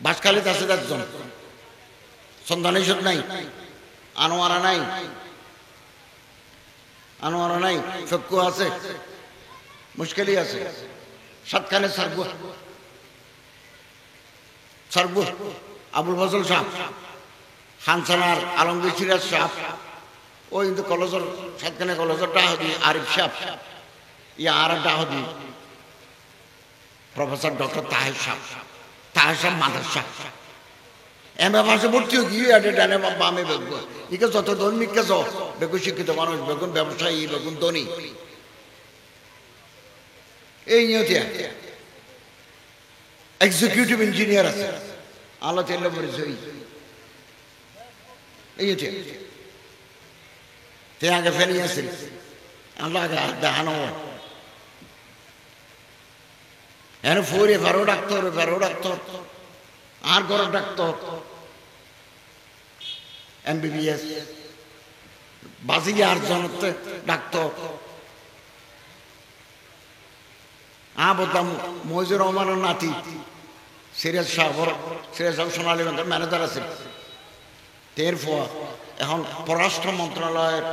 বাসখালীতে আছে 10 জন, সন্ধানেশ্বর নাই, আনোয়ারা নাই, আনোয়ারা নাই, ফক্কু আছে, মুশকিলই আছে, সাতখানে সারগু আবুল ফজল সাহ, হানসানার আলমগীর সিরাজ সাহ, ওই কিন্তু কলেজের সাতখানে কলেজের ডাহদি আরিফ সাহ, ইয়া আর ডাহদি প্রফেসর ডক্টর তাহের সাহ মাদ্রাসা এমএ ভাষা ভর্তি গিয়ে ডানে বামে বেগুন ইকে যত ধর্মিক কাজ বেগুন শিক্ষিত মানুষ, বেগুন ব্যবসায়ী, বেগুন ধনী, এই নিয়তে এক্সিকিউটিভ ইঞ্জিনিয়ার আছে আল্লাহ তেল্লা পরিচয় এই তে আগে ফেনি আছে আল্লাহ আগে দেখানো এনে ফোরে ফেরো ডাক্তার আর গর ডাক্তার এমবিবিএস বাজি 8 জন ডাক্তার বলতাম মজিউর রহমানের নাতি সিরাজ সাহ সোনালী ব্যাংকের ম্যানেজার আছে, এরপর এখন পররাষ্ট্র মন্ত্রণালয়ের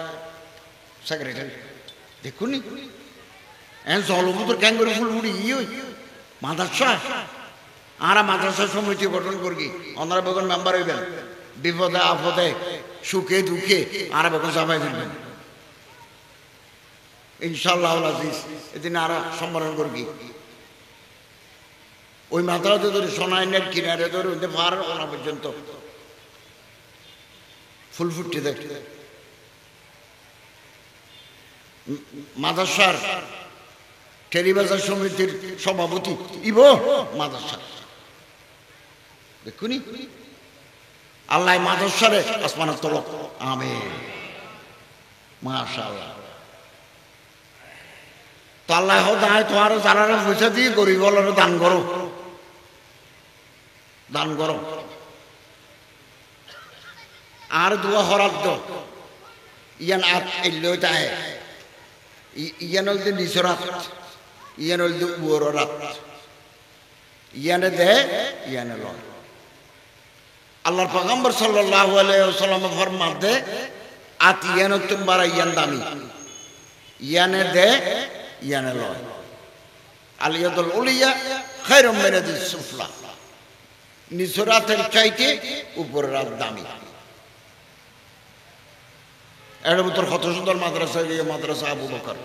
সেক্রেটারি। দেখুন এখন জলভূতর ক্যাঙ্গুরি ফুল উড়ি মাদ্রাসা আর মাদ্রাসা সমিতি গঠন করি, ওনারা বেগুন মেম্বার হইবেন, বিপদে আপদে সুখে দুঃখে আর বেগুন চাপাই দিবেন ইনশাআল্লাহ আজিজ। এদিন আর সম্মেলন করি ওই মাদ্রাসা ধরে সোনাইনের কিনারে ধরে ওই পার ওনা পর্যন্ত ফুল ফুটতে দেখ। মাদ্রাসার টেরিবাজার সমিতির সভাপতি ইব মাদ্রাসা দেখুনি আল্লাহ মাদ্রাসারে আসমানের তলক আমিন মাশাআল্লাহ। তো আল্লাহ দায় তোমার যারা পয়সা দিয়ে গরিব বলার দান করো আর দোয়া হরাদ্দ ইয়ান আত এল্লই তাহে ইয়ান হল নিচরাত, ইয়ান হল উড়রাত, ইয়ানে দে ইয়ানে লয়। আল্লাহর পয়গম্বর সাল্লাল্লাহু আলাইহি ওয়াসাল্লাম ফরমাতে আত ইয়ান তুমবারা ইয়ান দামি, ইয়ানে দে ইয়ানে লয়। আলিয়াতুল উলিয়া খায়রুম মিনাদিস সুফলা, নিচরাতের চাইতে উপরের রাত দামি। এর ভিতর কত সুন্দর মাদ্রাসা, মাদ্রাসা আবু বকর,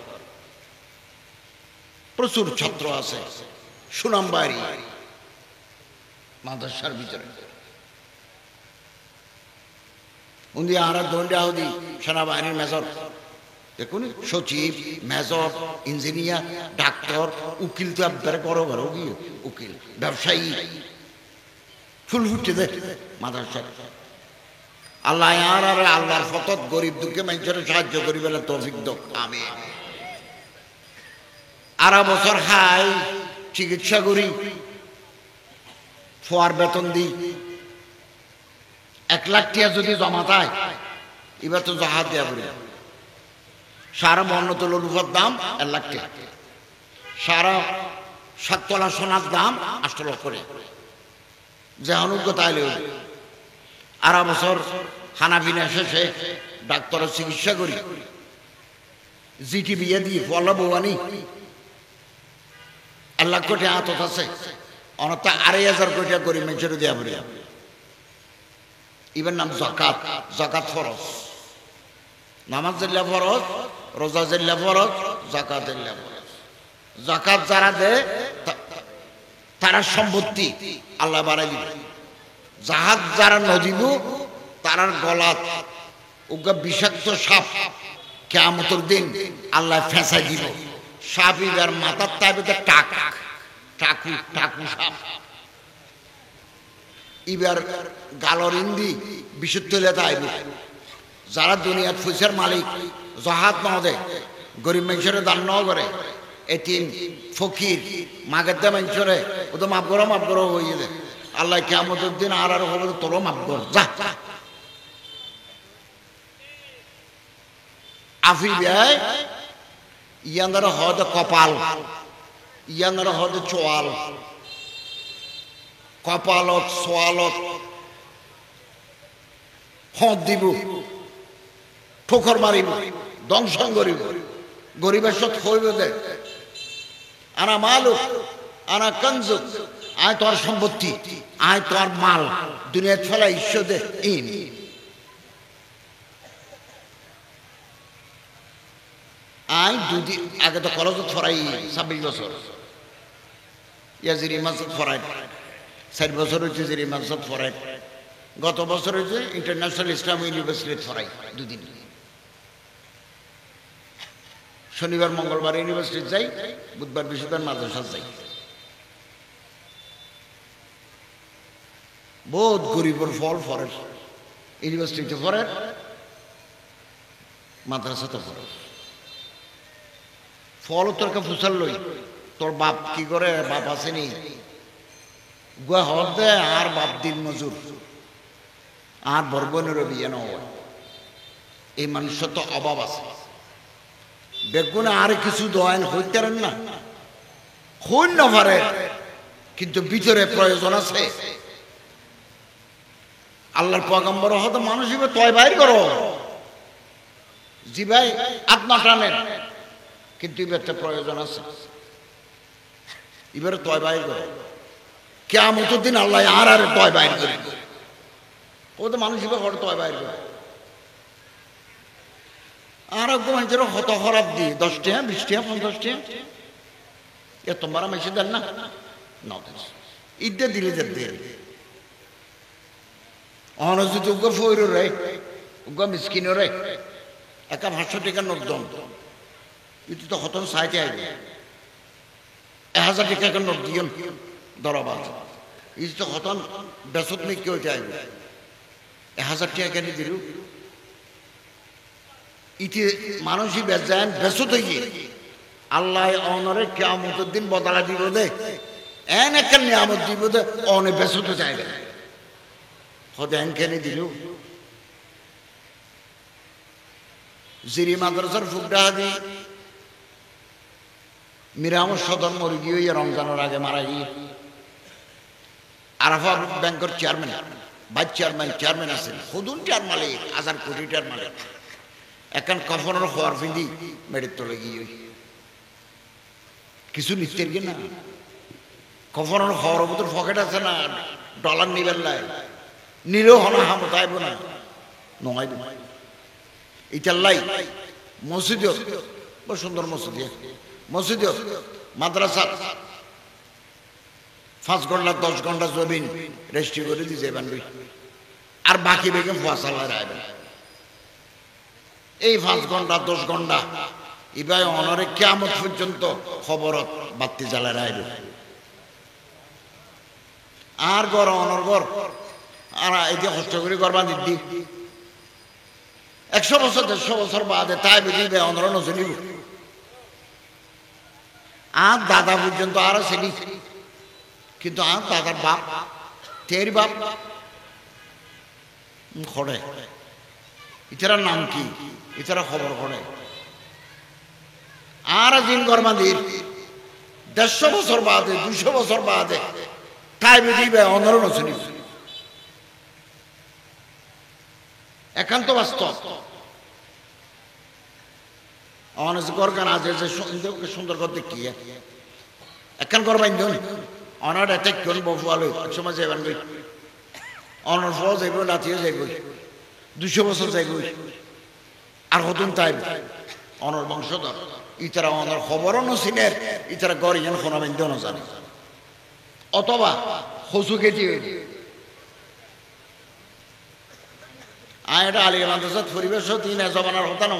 প্রচুর ছাত্র আছে, সুনামবাড়ি মাদ্রাসার ভিতরে। উনি আর দণ্ডাহদি সেনাবাহিনীর মেজর, দেখুন সচিব, মেজর, ইঞ্জিনিয়ার, ডাক্তার, উকিল, তো আপনারা বড় বড় উকিল, ব্যবসায়ী ফুল ফুটে দেখ মাদ্রাসার। আল্লাহ আর আল্লাহর ফতত গরিব দুঃখে মানুষের সাহায্য করিবে না তৌফিক দাও আমিন। আর বছর খাই চিকিৎসা করি, ফোয়ার বেতন দিই, 1 লাখ টাকা যদি জমা থাকে এবার তো জাহাজ দেওয়া করি। সারা মন্নতল রূপার দাম 1 লাখ টাকা, সারা 7 তোলা সোনার দাম 8 লক্ষ করে, যে অনুজ্ঞতা আইলে আর বছর হানাফিনা শেষে ডাক্তারের চিকিৎসা করি, জিটি বিয়ে দিয়ে পলা বৌয়ানি 1 লাখ কোটি আতত আছে, অনত 2,500 কোটি গরিব মানুষের দেওয়া পড়ে। এবার নাম জাকাত, জাকাত ফরজ, নামাজ জিল্লা ফরজ, রোজা জিল্লা ফরজ, জাকাত জিল্লা ফরজ। জাকাত যারা দেয় তারা সম্পত্তি আল্লাহ বাড়াই দিবে। জাহাজ যারা নদীব তারার গলাত ওগা বিষাক্ত সাপ কিয়ামতের দিন আল্লাহ ফেঁসাই দিব। সাপ ইবার মাথার তাইবে টাকু সাপ, ইবার গালর ইন্দি বিশুদ্ধ তাইবে। যারা দুনিয়ার পয়সার মালিক জাহাজ ন দেয়, গরিব মানুষের দান ন করে, এতিম ফকির মাগের মানুষরে ও তো মাফ করো হয়ে যায়। আল্লাহ কিয়ামতের দিন আর হবে তোরও মাফ কর যা। আফি ব্যয় ইয়ান্দার হদ কপাল, ইয়ান্দার হদ চোয়াল, কপালত সোয়ালত হদ দিব, ঠোকর মারিব, দংশন করিব, গরিবের সৎ হইব দে আনা মালুক আনা কনজুক, আয় তোর সম্পত্তি, আয় তোর মাল, দুনিয়া ফেলা ঈশ্বর দে ইন। আয় দুদিন আগে তো কলেজত ফরাই 26 বছর, ইয়াজির ইমাজত ফরাই 4 বছর হচ্ছে, জির ইমাজত ফরাই গত বছর হচ্ছে ইন্টারন্যাশনাল ইসলাম ইউনিভার্সিটি ফরাই দুদিন। শনিবার মঙ্গলবার ইউনিভার্সিটি যাই, বুধবার বৃহস্পতিবার মাদ্রাসা যাই। বহুত গরিবর ফল ফরের, ইউনিভার্সিটিতে ফরের, মাদ্রাসাতে ফরের। ফল তোর কা ফুসাল লই, তোর বাপ কি করে, বাপ আসেনি গুয়া হর দে, আর বাপ দিন মজুর, আর বর্বনের বিয়ে নয়। এই মানুষের তো অভাব আছে, বেগুনে আর কিছু দোয়ান হইতেন না, হইন না পারে, কিন্তু ভিতরে প্রয়োজন আছে। আল্লাহর পয়গম্বর হয়তো মানুষ হিসেবে তয় বাইর করো, জি ভাই আত্মা টানেন, কিন্তু এবার প্রয়োজন আছে, এবারে তয় বাইর করো। কিয়ামতের দিন আল্লাহ আর আর তয় বাইর করে, ও তো মানুষ হিসেবে হয়তো তয় বাইর করে। আর মানুষের হত খরাব দিয়ে 10 টাকা 20 টাকা 50 টাকা এত মারা মেশে দেন না, ঈদে দিলে যে দেন অনজিত উগ্র ফৈর রে, উগ্র মিসকিন রে, একা 500 টাকা নোট দম, কিন্তু তো হতন সাইতে আইবে 1000 টাকা নোট দিন দরবাজ, এই তো হতন বেসত নেই কেউ চাইবে 1000 টাকা কেন দিল। ইতি মানুষই বেজান বেসত গিয়ে আল্লাহ অনরে কিয়ামতের দিন বদলা দিব দে, এন একটা নিয়ামত দিব দে, অনে বেসত চাইবে হতে এন কেন দিল। জিরি মাদ্রাসার ফুকডা হাজি মিরামর সদর মরে গিয়ে রমজানের আগে মারা গিয়ে, আরাফা ব্যাংকের চেয়ারম্যান, ভাইস চেয়ারম্যান আছেন, হুদুন টার মালিক, 1000 কোটি টার মালিক, এখন কফনের খোয়ার ফিন্দি মেডের তোলে গিয়ে কিছু নিচ্ছেন কি না, কফনের খবর মতো পকেট আছে না, ডলার নিবেন লাই নিলেও হনা হামতাইব না নয়। ইটাল্লাই মসজিদ বড় সুন্দর মসজিদ মাদ্রাসা 5 ঘন্টা 10 ঘন্টা জমিন রেজিস্ট্রি করে দিয়েছে বানবি, আর বাকি বেগম ফসলার আইবে। এই 5 ঘন্টা 10 ঘন্টা এবার অনরে কিয়ামত পর্যন্ত খবরত বাতি জ্বালায় আইবে। আর গর অনর গর আর এই যে কষ্ট করে করবা দিদি 100 বছর 150 বছর বাদে তাই বুঝিবে অনর নজরিব। আর দাদা পর্যন্ত আরো ছেলে, কিন্তু আর দাদার বাপ তের বাপ খড়ে, ইতার নাম কি, ইতার খবর করে। আর দিন গরমাদির 150 বছর বাদে 200 বছর বাদে তাই বুঝিবে অনর নজরিব। একান্ত বাস্তব অনেক গরগান আছে যে সুন্দর করতে কি একান করবাই অনার এতে কোন বহু আলো এক সময় যাবেন গই অনার ফল যাইব নাতিও যাইব 200 বছর যাইব আর হতুন তাই অনর বংশধর ইতারা অনর খবরও নছিলেন, ইতারা গরিয়ান শোনাবেন না জানে, অথবা হসু কেটি এটা আলিয়া মাদ্রাসাত পরিবেশ তিন জমানার হতা ন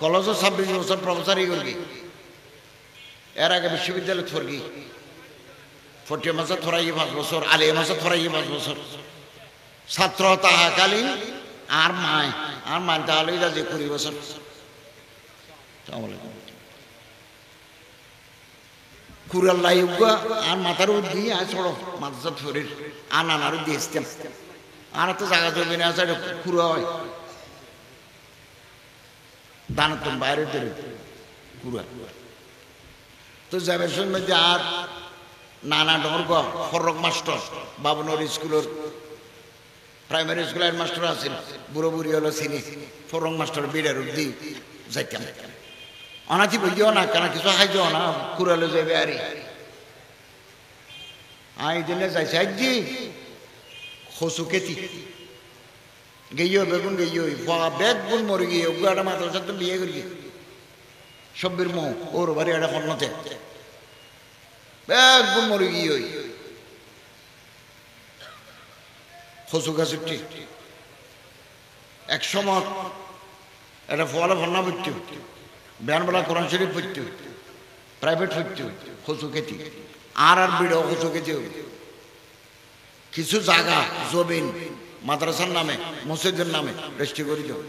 কলেজ 26 বছর প্রফেসরই করবি, এর আগে বিশ্ববিদ্যালয় থরগি ফটিয়া মাসে থরাই 5 বছর, আলিয়া মাসে থরাই 5 বছর ছাত্র তাহাকালীন আর মায় তাহলে যে 20 বছর। কুরাল্লাই আর মাথার দিয়ে আর ছোড়ো মাদ্রাসা ফরির আর নানারও দিয়ে আসতাম, আর তো জায়গা জমি না আছে খুঁড়া হয় দানার তো বাইরে কুড়া তো যাবে মধ্যে আর নানা ডর্গ ফরক মাস্টার বাবনর স্কুলের প্রাইমারি স্কুলের মাস্টার আছেন বুড়ো বুড়ি হলো চিনি ফরক মাস্টার বিড়ের দি যাইতাম অনাথি বইও না কেন কিছু খাইও না কুড়ালে যাবে আরে আই দিনে যাইছে আইজি খসু কেতি গেইও বেগুন গেইও বেগুন মরে গিয়ে একটা মাথার সাথে বিয়ে করি সব্বির মো ওর বাড়ি একটা ফন্নতে বেগুন মরে গিয়ে খসু গাছটি এক সময় একটা ফলা ফন্না পড়তে ব্যানবেলা কোরআন শরীফ পড়তে প্রাইভেট পড়তে খসু খেতি আর বিড়ো খসু খেতে কিছু জায়গা জমিন মাদ্রাসার নামে মসজিদের নামে রেজিস্ট্রি করে দিও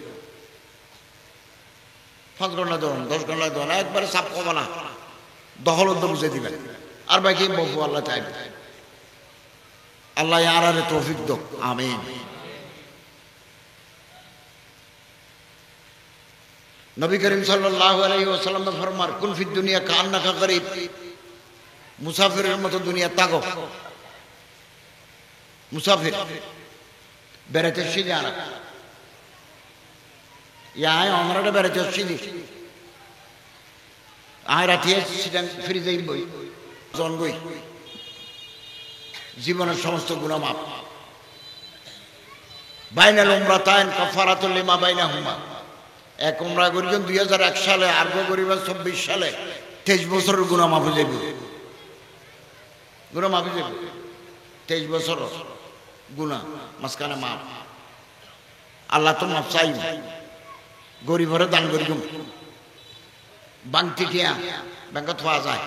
5 ঘন্টা ধরুন 10 ঘন্টা ধরুন একবারে সাপ কমানা দখলত বুঝে দিবেন আর বাকি বহু আল্লাহ চাইবে আল্লাহ আরে তৌফিক দাও আমিন নবী করিম সাল্লাল্লাহু আলাইহি ওয়াসাল্লাম ফরমান কুন ফিদ দুনিয়া কান্নাকা গরীব মুসাফিরের মতো দুনিয়া তাগো মুসাফির বেড়াতে এসেছি জানা ইয়ায় আমরা বেড়াতে এসেছি আয় রাতিয়ে ফিরে যাই বই জন্মই জীবনের সমস্ত গুনাহ মাপ বাইনাল উমরাতাইন কাফারাতুল লিমা বাইনাহুমা এক উমরা করেছেন 2001 সালে আর গরিবের 24 সালে 23 বছরের গুনাহ মাফ হয়ে যাবে গুনাহ মাফ হয়ে যাবে 23 বছর গুনাহ মাসখানে মাপ আল্লাহ তো মাপ চাই গরিবরে দান করি বাংটি টিয়া ব্যাংকত পাওয়া যায়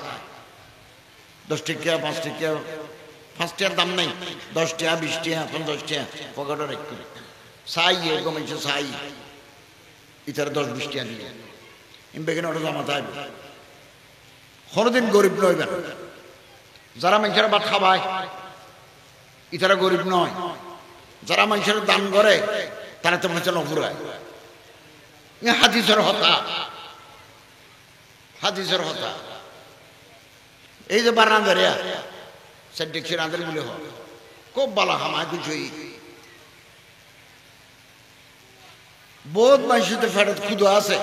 10 টাকা 5 টাকা 5 টাকার দাম নাই 10 টাকা 20 টাকা 50 টাকা পকেটে রেখে চাই এরকম একটু চাই ইতার 10-20 টাকা দিয়ে বেগেন ওটা জমা থাকবে কোনোদিন গরিব নইবেন যারা মানুষের ভাত খাবায় ইতারা গরিব নয় যারা মানুষের দান করে তারা তো মানুষের নফুরায় হাদিসের হতা এই যে বারান ধরিয়া সেদিক রাঁধের বলে হয় খুব বালা হামায় কিছুই বহুত মানুষের ফেরত ক্ষুদ আছে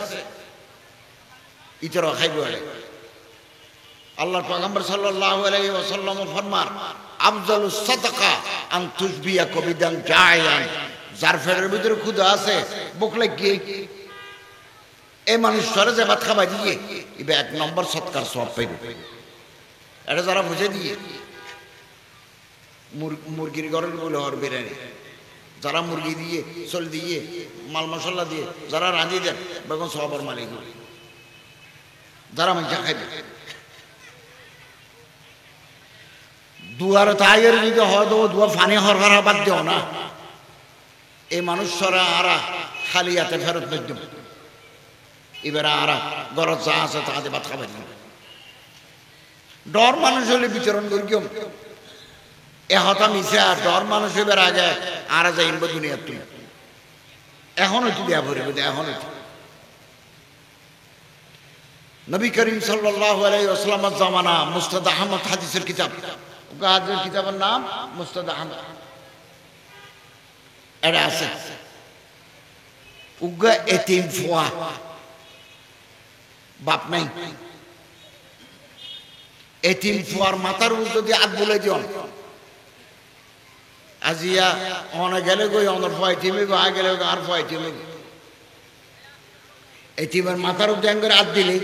ইতর খাইব আল্লাহর পয়গম্বর সাল্লাল্লাহু আলাইহি ওয়াসাল্লাম ফরমান আফজালুস সাদাকা আন তুসবিয়া কবিদান জায়ান যার ফেরের ভিতরে ক্ষুদ আছে বকলে কি এই মানুষটারে যে ভাত খাওয়াই দিয়ে এবে 1 নম্বর সৎকার সওয়াব পাইবে এটা যারা বুঝে দিয়ে মুরগির ঘরের বলে হর বিরিয়ানি যারা মুরগি দিয়ে চল দিয়ে মাল মশলা দিয়ে যারা রাঁধি দেন বেগুন সবার মালিক যারা মানুষ খাইবে দুয়ার তাইয়ের যদি হয় তো দুয়া ফানি হরহরা বাদ দেও না এই মানুষরা আরা খালি হাতে ফেরত বেদ এবার আরা গরজ যা আছে তাদের ভাত খাবে ডর মানুষ হলে বিচরণ করি কেউ এ হতা মিশে আর ডর মানুষ এবার আগে আর যাইব দুনিয়ার তুই এখনো কি দেয়া ভরে এখনো নবী করিম সাল্লাল্লাহু আলাইহি ওয়াসাল্লামের জামানা মুস্তাদ আহমদ হাদিসের কিতাব হাদিসের কিতাবের নাম মুস্তাদ আহমদ এটা আছে উগা এতিম ফুয়া বাপ নাই এতিম ফুয়ার মাথার উপর যদি হাত বলে দিও আজিয়া অনে গেলে গই অনর ফাইটিমে গো আ গেলে আর ফাইটিমে এতিমের মাথার উপর ড্যাঙ্গের হাত দিলে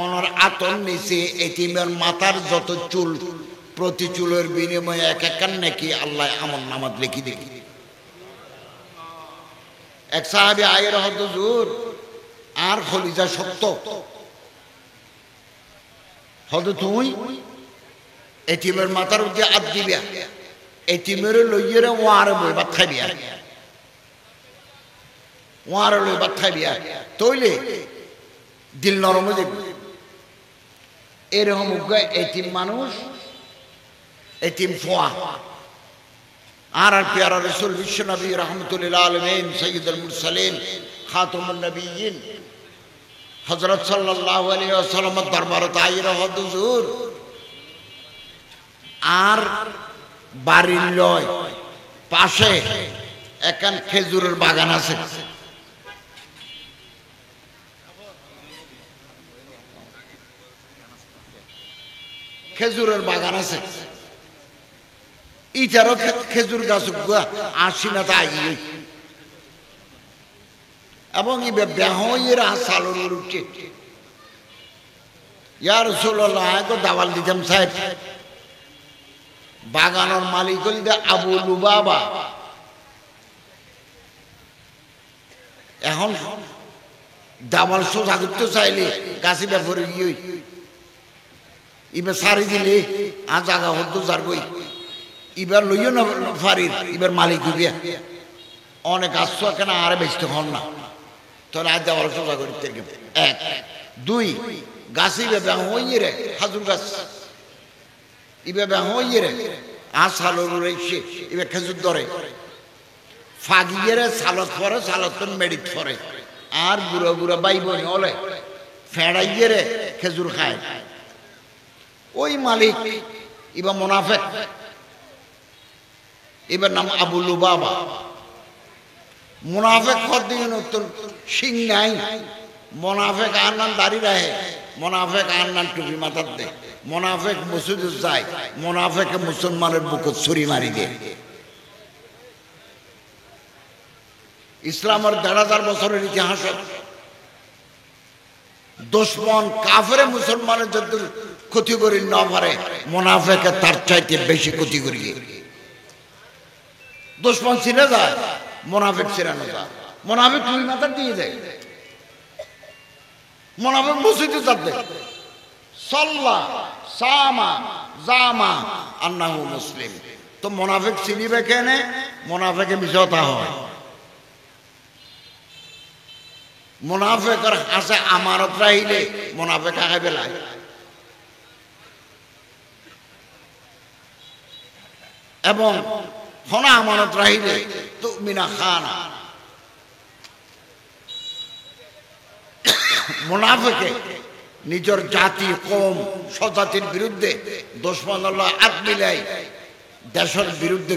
অনর আতন নিচে এতিমের মাথার যত চুল প্রতি চুলের বিনিময়ে এক কান নাকি আল্লাহ আমল নামাজ লিখি দেখি এক সাহাবী আয়ের হদ হুজুর আর খলিজা সত্য হদ তুই এতিমের মাথার উপর হাত দিবা এতিমের লইয়েরে ওয়ারে বই ভাত খাইবি আর ওয়ারে লই ভাত খাইবি আর তইলে দিল নরম হয়ে যাবে এরকম এতিম মানুষ এতিম ফোয়া আর পেয়ারা রাসূল বিশ্বনবী রাহমাতুল্লিল আলামিন সাইয়্যিদুল মুরসালিন খাতামুন নবিয়্যিন হযরত সাল্লাল্লাহু আলাইহি ওয়াসাল্লামের দরবারে আইরা হুজুর আর বাড়ির লয় পাশে একখান খেজুরের বাগান আছে। খেজুরের বাগান আছে, ইটারও খেজুর গাছ আসিনা তাই এবং ইবে বেহইয়ের সালুর উঠছে। ইয়া রাসূলুল্লাহ দাওয়াল দিতাম সাহেব, বাগানের মালিক হইল আবু লুবাবা। এখন দাওয়াল সোজা করতে চাইলে গাছি ব্যাপারে গিয়ে ইবার সারি দিলে আর জায়গা হতো যার বই এবার লইও না ফারির এবার মালিক হইয়া অনেক আসছো কেন আর বেশি হন না, তাহলে আজ দেওয়াল সোজা করতে এক। দুই, গাছ ইবে হইয়ে রে হাজুর গাছ ইবে হইয়ে রে আর সালর রয়েছে ইবে খেজুর ধরে ফাগিয়ে রে সালত পরে সালত মেডিট পরে আর বুড়ো বুড়ো বাই বোন হলে ফেড়াইয়ে রে খেজুর খায়। ওই মালিক ইবা মুনাফিক, এবার নাম আবু লুবাবা। মুনাফিক হদ্দিন উত্তর সিং নাই, মুনাফিক আর নাম দাড়ি রাহে, মুনাফিক আর নাম টুপি মাথার দে, মুনাফিক মসজিদে যায়, মুনাফিক মুসলমানের বুকে ছুরি মারি দে। ইসলামের ১,৫০০ বছরের ইতিহাস দুশমন কাফেরে মুসলমানের যত ক্ষতি করি না পারে, মুনাফিকে তার চাইতে বেশি ক্ষতি করি। দুশমন ছিনে যায়, মুনাফিক ছিনানো যায়। মুনাফিক টুপি মাথা দিয়ে দেয়, মুনাফিক মসজিদে যাবে সাল্লা সামা জামা আন্নাহু মুসলিম। তো মুনাফিক চিনিবে কেনে? মুনাফিকে মিশতা হয়। মুনাফিকের হাসে আমানত রাহিলে মুনাফিক আগে বেলায়। এবং হনা আমানত রাহিলে তো মিনা খানা। মুনাফিকে নিজের জাতি কম স্বজাতির বিরুদ্ধে দুশমন হাত মিলাই দেশের বিরুদ্ধে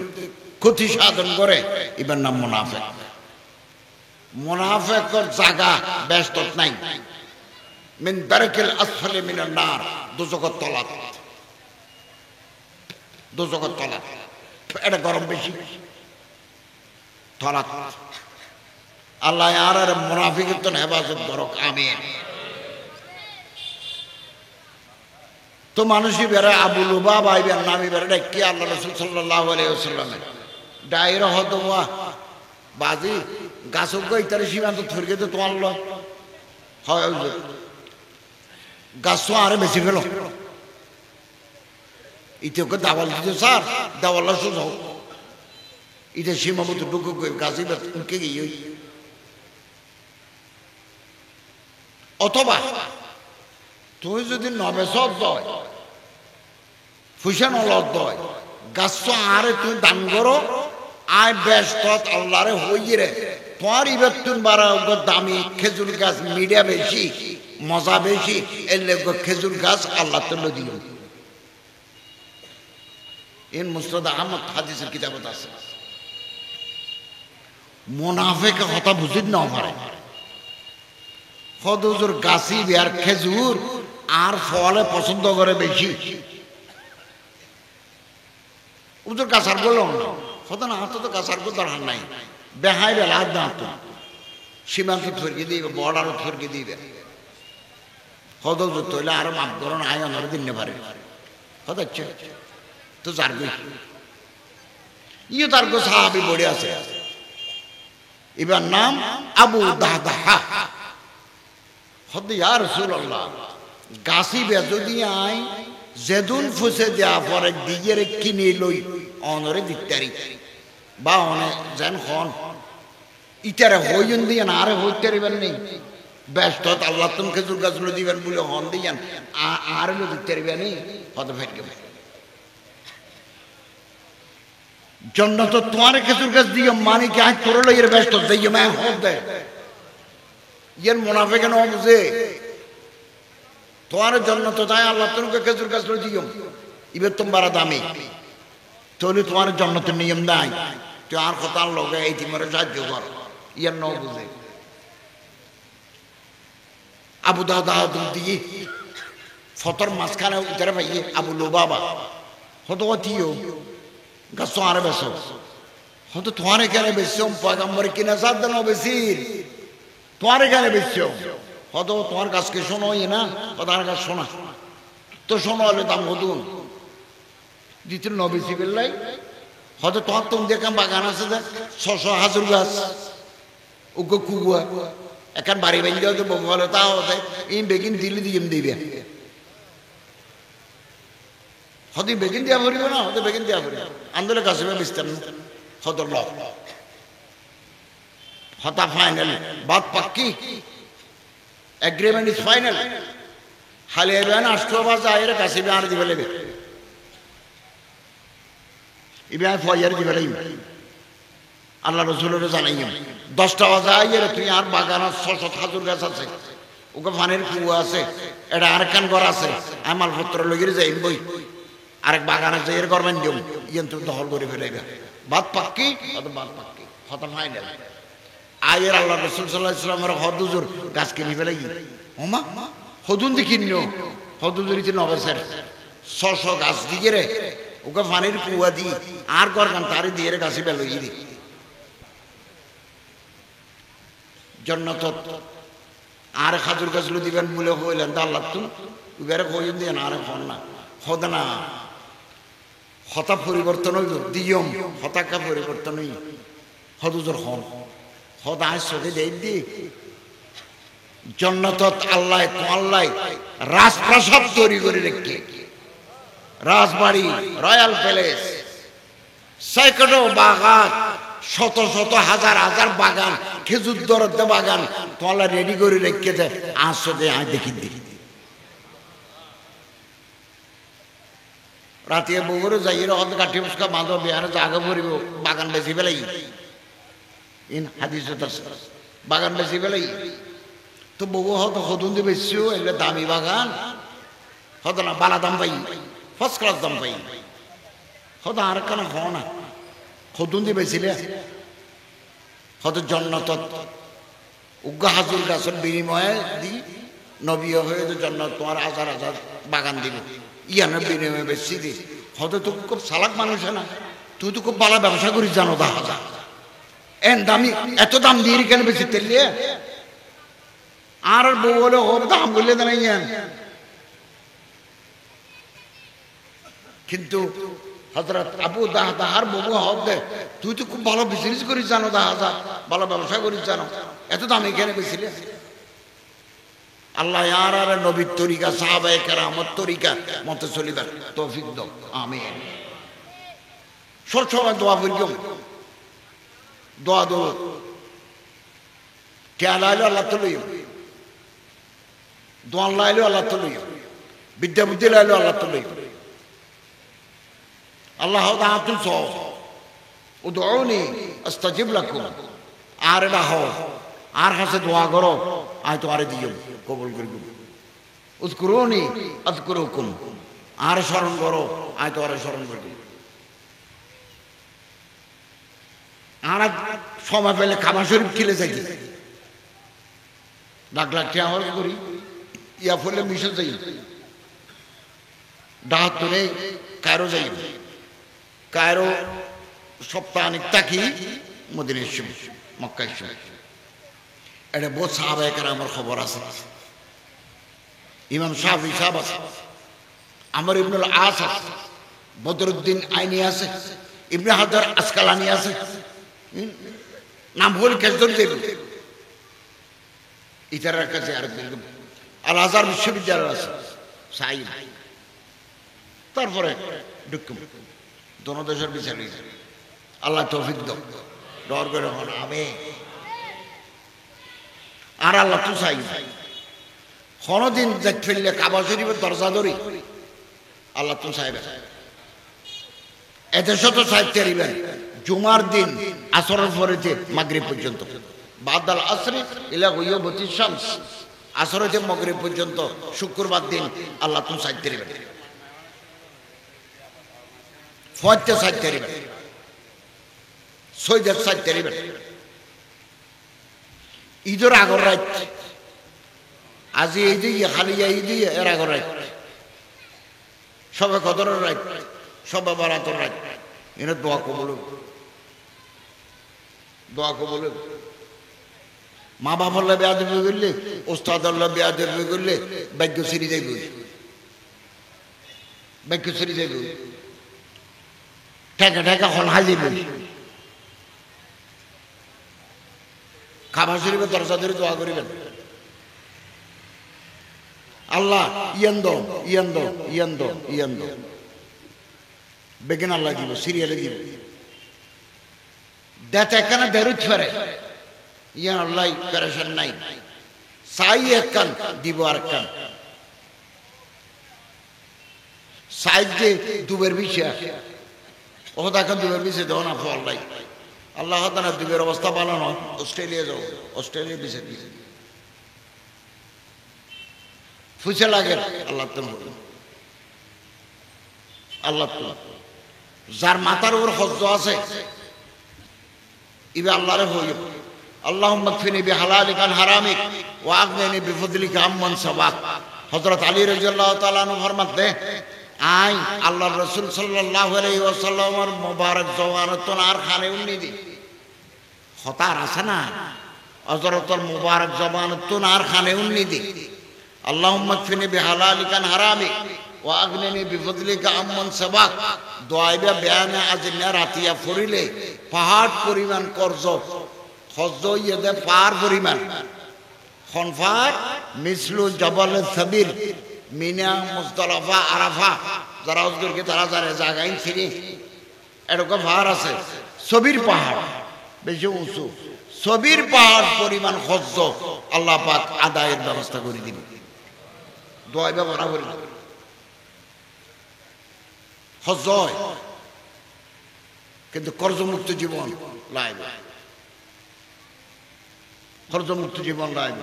ক্ষতি সাধন করে, এবার নাম মুনাফিক। মুনাফিকের জায়গা ব্যস্ত নাই, মিন দারকিল আসফালি মিনান নার, দুজকের তলা, দুজকের তলা। এটা গরম বেশি তলা। আল্লাহ আর মুনাফিকের তো হেফাজত করুক, আমিন। তো মানুষই বেড়ে আবু লুবাবা ইবের নাম বেড়ে কি আল্লাহ রাসূল সাল্লাল্লাহু আলাইহি ওয়াসাল্লামের ডাইর হদওয়া বাজি গাছক ইতারে সীমান্ত থরকে তো তোমার হয় গাছ আরে বেশি ফেলো ইতিকে দাওয়াল দিতে স্যার দাওয়াল সোজাও এটা সীমাবদ্ধ ঢুকু গাছি উঠকে গিয়ে। অথবা তুই যদি নবেশত দয় ফুসান দয় গাছ আরে তুই দান করো আয় ব্যস্ত আল্লাহরে হইয়ে রে তোমার ইবার তুন বারা দামি খেজুর গাছ মিডিয়া বেশি মজা বেশি এর খেজুর গাছ আল্লাহ তো দিও। ইন মুসনাদ আহমদ হাদিসের কিতাবত আছে। মুনাফিক কথা বুঝিত না পারে হদুজুর গাছি আর খেজুর আর ফলে পছন্দ করে বেশি। উজুর গাছার বলল হতো না, হাত তো গাছার কোনো দরকার নাই, বেহাই বেলা হাত না তো সীমান্ত থরকে দিবে, বর্ডারও থরকে দিবে। হদুজুর তৈলে আরো মাপ করুন আয় অনারে দিনে পারে হচ্ছে তো যার গই ইয়ে তার গো সাহাবি বড়ে আছে। এবার নাম আবু দাহদাহা। হদ ইয়া রাসূলুল্লাহ গাছি বে যদি আই যেদুন ফুসে দেয়া পরে দিগের কিনে লই অনরে দিতারি বা অনে যেন হন ইটারে হইন দিয়ে না আরে হইতে পারিবেন নেই ব্যস্ত আল্লাহ তুমি খেজুর গাছগুলো দিবেন বলে হন দিয়ান আর লো দিতে পারিবেন হতে ফেটকে জন্য তো তোমার খেজুর গাছ দিয়ে মানে কি আজ তোর লইয়ের ব্যস্ত দিয়ে ম্যাম হোক দেয় ইয়ার মুনাফিক কেন বুঝে তোমার জন্য তো তাই আল্লাহ তোমাকে খেজুর গাছ দিও ইবে তোমার দামি তাহলে তোমার জন্নতের নিয়ম নাই তুই আর কথা লগে এই তিমরে সাহায্য কর ইয়ার ন বুঝে আবু দাদা দিকে ফতর মাঝখানে উঠে ভাই আবু লো বাবা হতো তিও গাছ আর বেশ হয়তো তোমার এখানে বেশি পয়গাম্বর কিনা সার দেন বেশির তোমার এখানে বেশি হয়তো তোমার কাছকে শোনো না তার কাছে শোনা তো শোনো হলে দাম হতুন দ্বিতীয় নবেশি বেললাই হয়তো তোমার তুমি দেখলাম বাগান আছে যে 600 হাজার গাছ ওকে কুকুয়া এখন বাড়ি বাড়ি হয়তো বলে তা হতে এই বেগিন দিলে দিয়ে দিবে হয়তো বেগিন দেওয়া পড়িব না হয়তো বেগিন দেওয়া পড়িব আন্দোলন কাছে বিস্তার হয়তো ল হতা ফাইনাল বাদ পাক্কি এগ্রিমেন্ট ইজ ফাইনাল খালি এবেন আষ্টবাজ আয়ের কাছে আর দিবে লেবে ইবে ফয়ার দিবে লেবে আল্লাহ রসুলের জানাইম 10টা বাজে আইয়ের তুই আর বাগান 600 হাজার গাছ আছে ওকে ফানের কুয়া আছে এটা আরেকখান ঘর আছে আমার পত্র লগিয়ে যাই বই আরেক বাগান আছে এর করবেন দিও ইয়েন তুমি দখল করে ফেলেবে বাদ পাক্কি অত বাদ পাক্কি হতা ফাইনাল আয়ের আল্লাহ রসুল সাল্লাহ ইসলামের হদুজুর গাছ কিনে ফেলে ওমা হদুন দি কিনো হদুজুরিতে নবেসের 600 গাছ দিয়ে রে ওকে ফানির কুয়া দি আর গরগান তারি দিয়ে রে গাছে বেলো দি জন্নত আর খাজুর গাছগুলো দিবেন বলে হইলেন তা আল্লাহ তুমি উবেরে কইন দিয়ে না আর হন না হদ না হতা পরিবর্তন হইল দিয়ম হতাকা পরিবর্তন হই হদুজুর হন হদ আজ চোখে দেই দি জন্নত আল্লাহ আল্লাহ রাজপ্রাসাদ তৈরি করে রেখে রাজবাড়ি রয়্যাল প্যালেস সেকড়ো বাগান শত শত হাজার হাজার বাগান খেজুর দরদে বাগান তোলা রেডি করে রেখেছে আজ চোখে আয় দেখি দেখি রাতে বগুড়ে যাই হদ কাঠি মুসকা বাঁধো বিহারে জাগা ভরিব বাগান বেশি ফেলাই ইন হাদিস বাগান বেশি ফেলাই তো বউ হয়তো হতুন দিয়ে বেশিও এগুলো দামি বাগান হতো না বালা দাম পাই ফার্স্ট ক্লাস দাম পাই হয়তো আর কেন হ না হতুন দিয়ে বেশিলে হয়তো জন্নত উগ্গা হাজুর গাছের বিনিময়ে দি নবী হয়ে তো জন্নত তোমার হাজার হাজার বাগান দিবে ইয়ানের বিনিময়ে বেশি দি হয়তো তো খুব চালাক মানুষ না তুই তো খুব ভালো ব্যবসা করিস জানো দা হাজার এন দামি এত দাম দিয়ে কেন বেশি তেলিয়ে আর বউ বলে ও দাম বললে দাঁড়াই কিন্তু হযরত আবু দাহদার বউ হবে তুই তো খুব ভালো বিজনেস করিস জানো দাহদা ভালো ব্যবসা করিস জানো এত দাম এখানে বেশিলে আল্লাহ আর আর নবীর তরিকা সাহাবায়ে কেরামত তরিকা মতে চলিবার তৌফিক দাও আমিন সবসময় দোয়া করিও দোয়া দো কে লাইলো আল্লাহ তো লইও দোয়া লাইলো আল্লাহ তো লইও বিদ্যা বুদ্ধি লাইলো আল্লাহ তো লইও আল্লাহ দাআতুন সও উদউনি আস্তাজিব লাকুম আর না হও আর কাছে দোয়া করো আয় তো আরে দিও কবুল করিব উযকুরুনি আযকুরুকুম আর স্মরণ করো আয় তো আরে স্মরণ করিব আর সময় পেলে খাবার শরীফ খেলে যাই লাখ লাখ টাকা আমার করি ইয়া ফলে মিশে যাই ডাহাত ধরে কায়রো যাই কায়রো সপ্তাহানিক থাকি মদিনার সময় মক্কার সময় এটা বহুত সাহাবায়ে কেরামের খবর আছে ইমাম শাফি সাহেব আছে আমর ইবনুল আস আছে বদরুদ্দিন আইনি আছে ইবনে হাজার আসকালানি আছে নাম বলে কেসর দেব ইতারার কাছে আর আল আজহার বিশ্ববিদ্যালয় আছে সাইদ তারপরে ঢুকুম দোনো দেশের বিচার আল্লাহ তৌফিক দাও ডর করে হন আমিন আর আল্লাহ তো চাই কোনদিন দেখ ফেললে কাবা শরীফের দরজা ধরি আল্লাহ তো চাইবে এদেশে তো চাইতে পারিবেন জুমার দিন আসরের পরেতে মাগরিব পর্যন্ত বাদাল আসরি ইলা গুয়ুবতি শামস, আসর হইতে মাগরিব পর্যন্ত শুক্রবার দিন আল্লাহ তুমি সাইতে দিবেন, ফজতে সাইতে দিবেন, সৈয়দ সাইতে দিবেন। ঈদের আগর রাত, আজি এই দিয়ে খালি এই দিয়ে এর আগর রাত, সবে কদরের রাত, সবে বারাতের রাত, এনে দোয়া কবুল, দোয়া কবুল। মা বাবার বেয়াদবি করলে, ওস্তাদের বেয়াদবি করলে ভাগ্য সিঁড়ি যাইব, ভাগ্য সিঁড়ি যাইব, ঠেকা ঠেকা হল হাজিব। খাবার শরীফের দরজা ধরে দোয়া করিবেন, আল্লাহ ইয়ান্দ ইয়ান্দ ইয়ান্দ ইয়ান্দ, বেগেন আল্লাহ দিব, সিরিয়ালে দিব। দেখ এখানে বেরুত ফেরে, ইয়ান আল্লাহ প্যারেশান নাই, সাই এক কান দিব আর কান, সাইড যে দুবের বিষয় ও দেখেন দুবের বিষয় দেও না আল্লাহ, আল্লাহ তাআলা দুবের অবস্থা ভালো নয়, অস্ট্রেলিয়া যাও, অস্ট্রেলিয়া বিষয় দিয়েছে ফুসে লাগে আল্লাহ তো আল্লাহ তো যার মাথার উপর হজ্জ আছে ইবে আল্লাহরে হইব, আল্লাহুম্মা কফিনি বিহালালিকা আন হারামিক ওয়া আগনিনি বিফদলিকা আম্মান সাবাক। হযরত আলী রাদিয়াল্লাহু তাআলা আনহু ফরমাতে, আই আল্লাহর রাসূল সাল্লাল্লাহু আলাইহি ওয়াসাল্লামের মোবারক জওয়ানতন আর খানে উন্নি দি হতার আছে না, হযরতের মোবারক জওয়ানতন আর খানে উন্নি দি, আল্লাহুম্মা কফিনি বিহালালিকা আন হারামিক ওয়া আগনিনি বিফদলিকা আম্মান সাবাক। দোয়াইবা বেয়ানে আজনা রাতিয়া ফরিলে পাহাড় পরিমাণ কর্জ হজ্জ ইয়েদে পার পরিমাণ খনফার মিসলু জবল সাবির মিনা মুজদালিফা আরাফা, যারা হজ করে তারা জানে জায়গায় ছিঁড়ে এরকম পাহাড় আছে, সবির পাহাড় বেশি উঁচু, সবির পাহাড় পরিমাণ হজ্জ আল্লাহ পাক আদায়ের ব্যবস্থা করে দিবে। দোয়াইবা বরাবর হজ্জ হয়, কিন্তু কর্জমুক্ত জীবন লাইব, কর্জমুক্ত জীবন লাইব।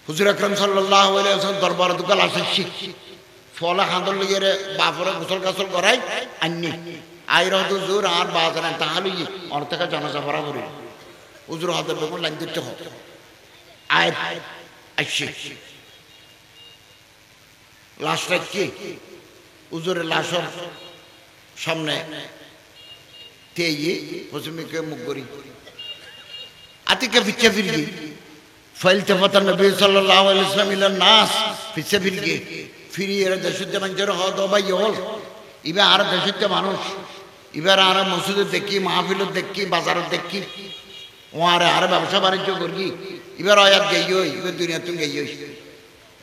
হুজুর আকরাম সাল্লাল্লাহু আলাইহি ওয়াসাল্লাম দরবার দুকাল আসে শিখ ফলা হাঁদর লিগে বাপরে গোসল গাছল করাই আন্নি আইর হুজুর আর বাজারে তাহলে অর থেকে জানাজা পড়া করি হুজুর হাতের বেগুন লাইন দিতে হোক আয় আসছে লাশ রাখছি হুজুরের লাশর সামনে তেয়ে পশ্চিমকে মুখ করি আতিকে পিছিয়ে ফিরি ফাইলতে পাতা নবী সাল্লাল্লাহু আলাইহি ওয়াসাল্লাম ইলা নাস পিছিয়ে ফিরি ফিরি এর দেশতে মানুষের হদ ভাই হল ইবে আর দেশতে মানুষ এবার আর মসজিদে দেখি মাহফিলত দেখি বাজারত দেখি ওয়ারে আর ব্যবসা বাণিজ্য করি এবার আয়াত গেইও এবার দুনিয়া তুমি গেইও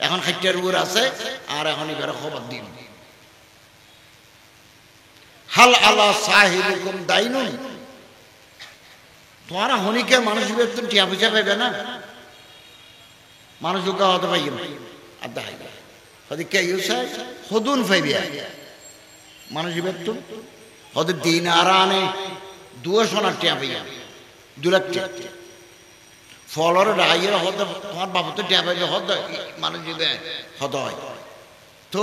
এখন খাইটার উপর আছে আর এখন এবার খবর দিন হাল আলা সাহিবুকুম দাইনুন তোমারা হনিকে মানুষ বেতন টিয়া পয়সা পাইবে না মানুষ উকা হতে পাইবে আর দেখাইবে হদি কে ইউসা হদুন পাইবে মানুষ বেতন হদের দিন আর আনে 200 টিয়া পাইয়া 2 লাখ টিয়া ফলর ডাইয়ের হদ তোমার বাবু তো টিয়া পাইবে হদ মানুষ দিবে হদ হয় তো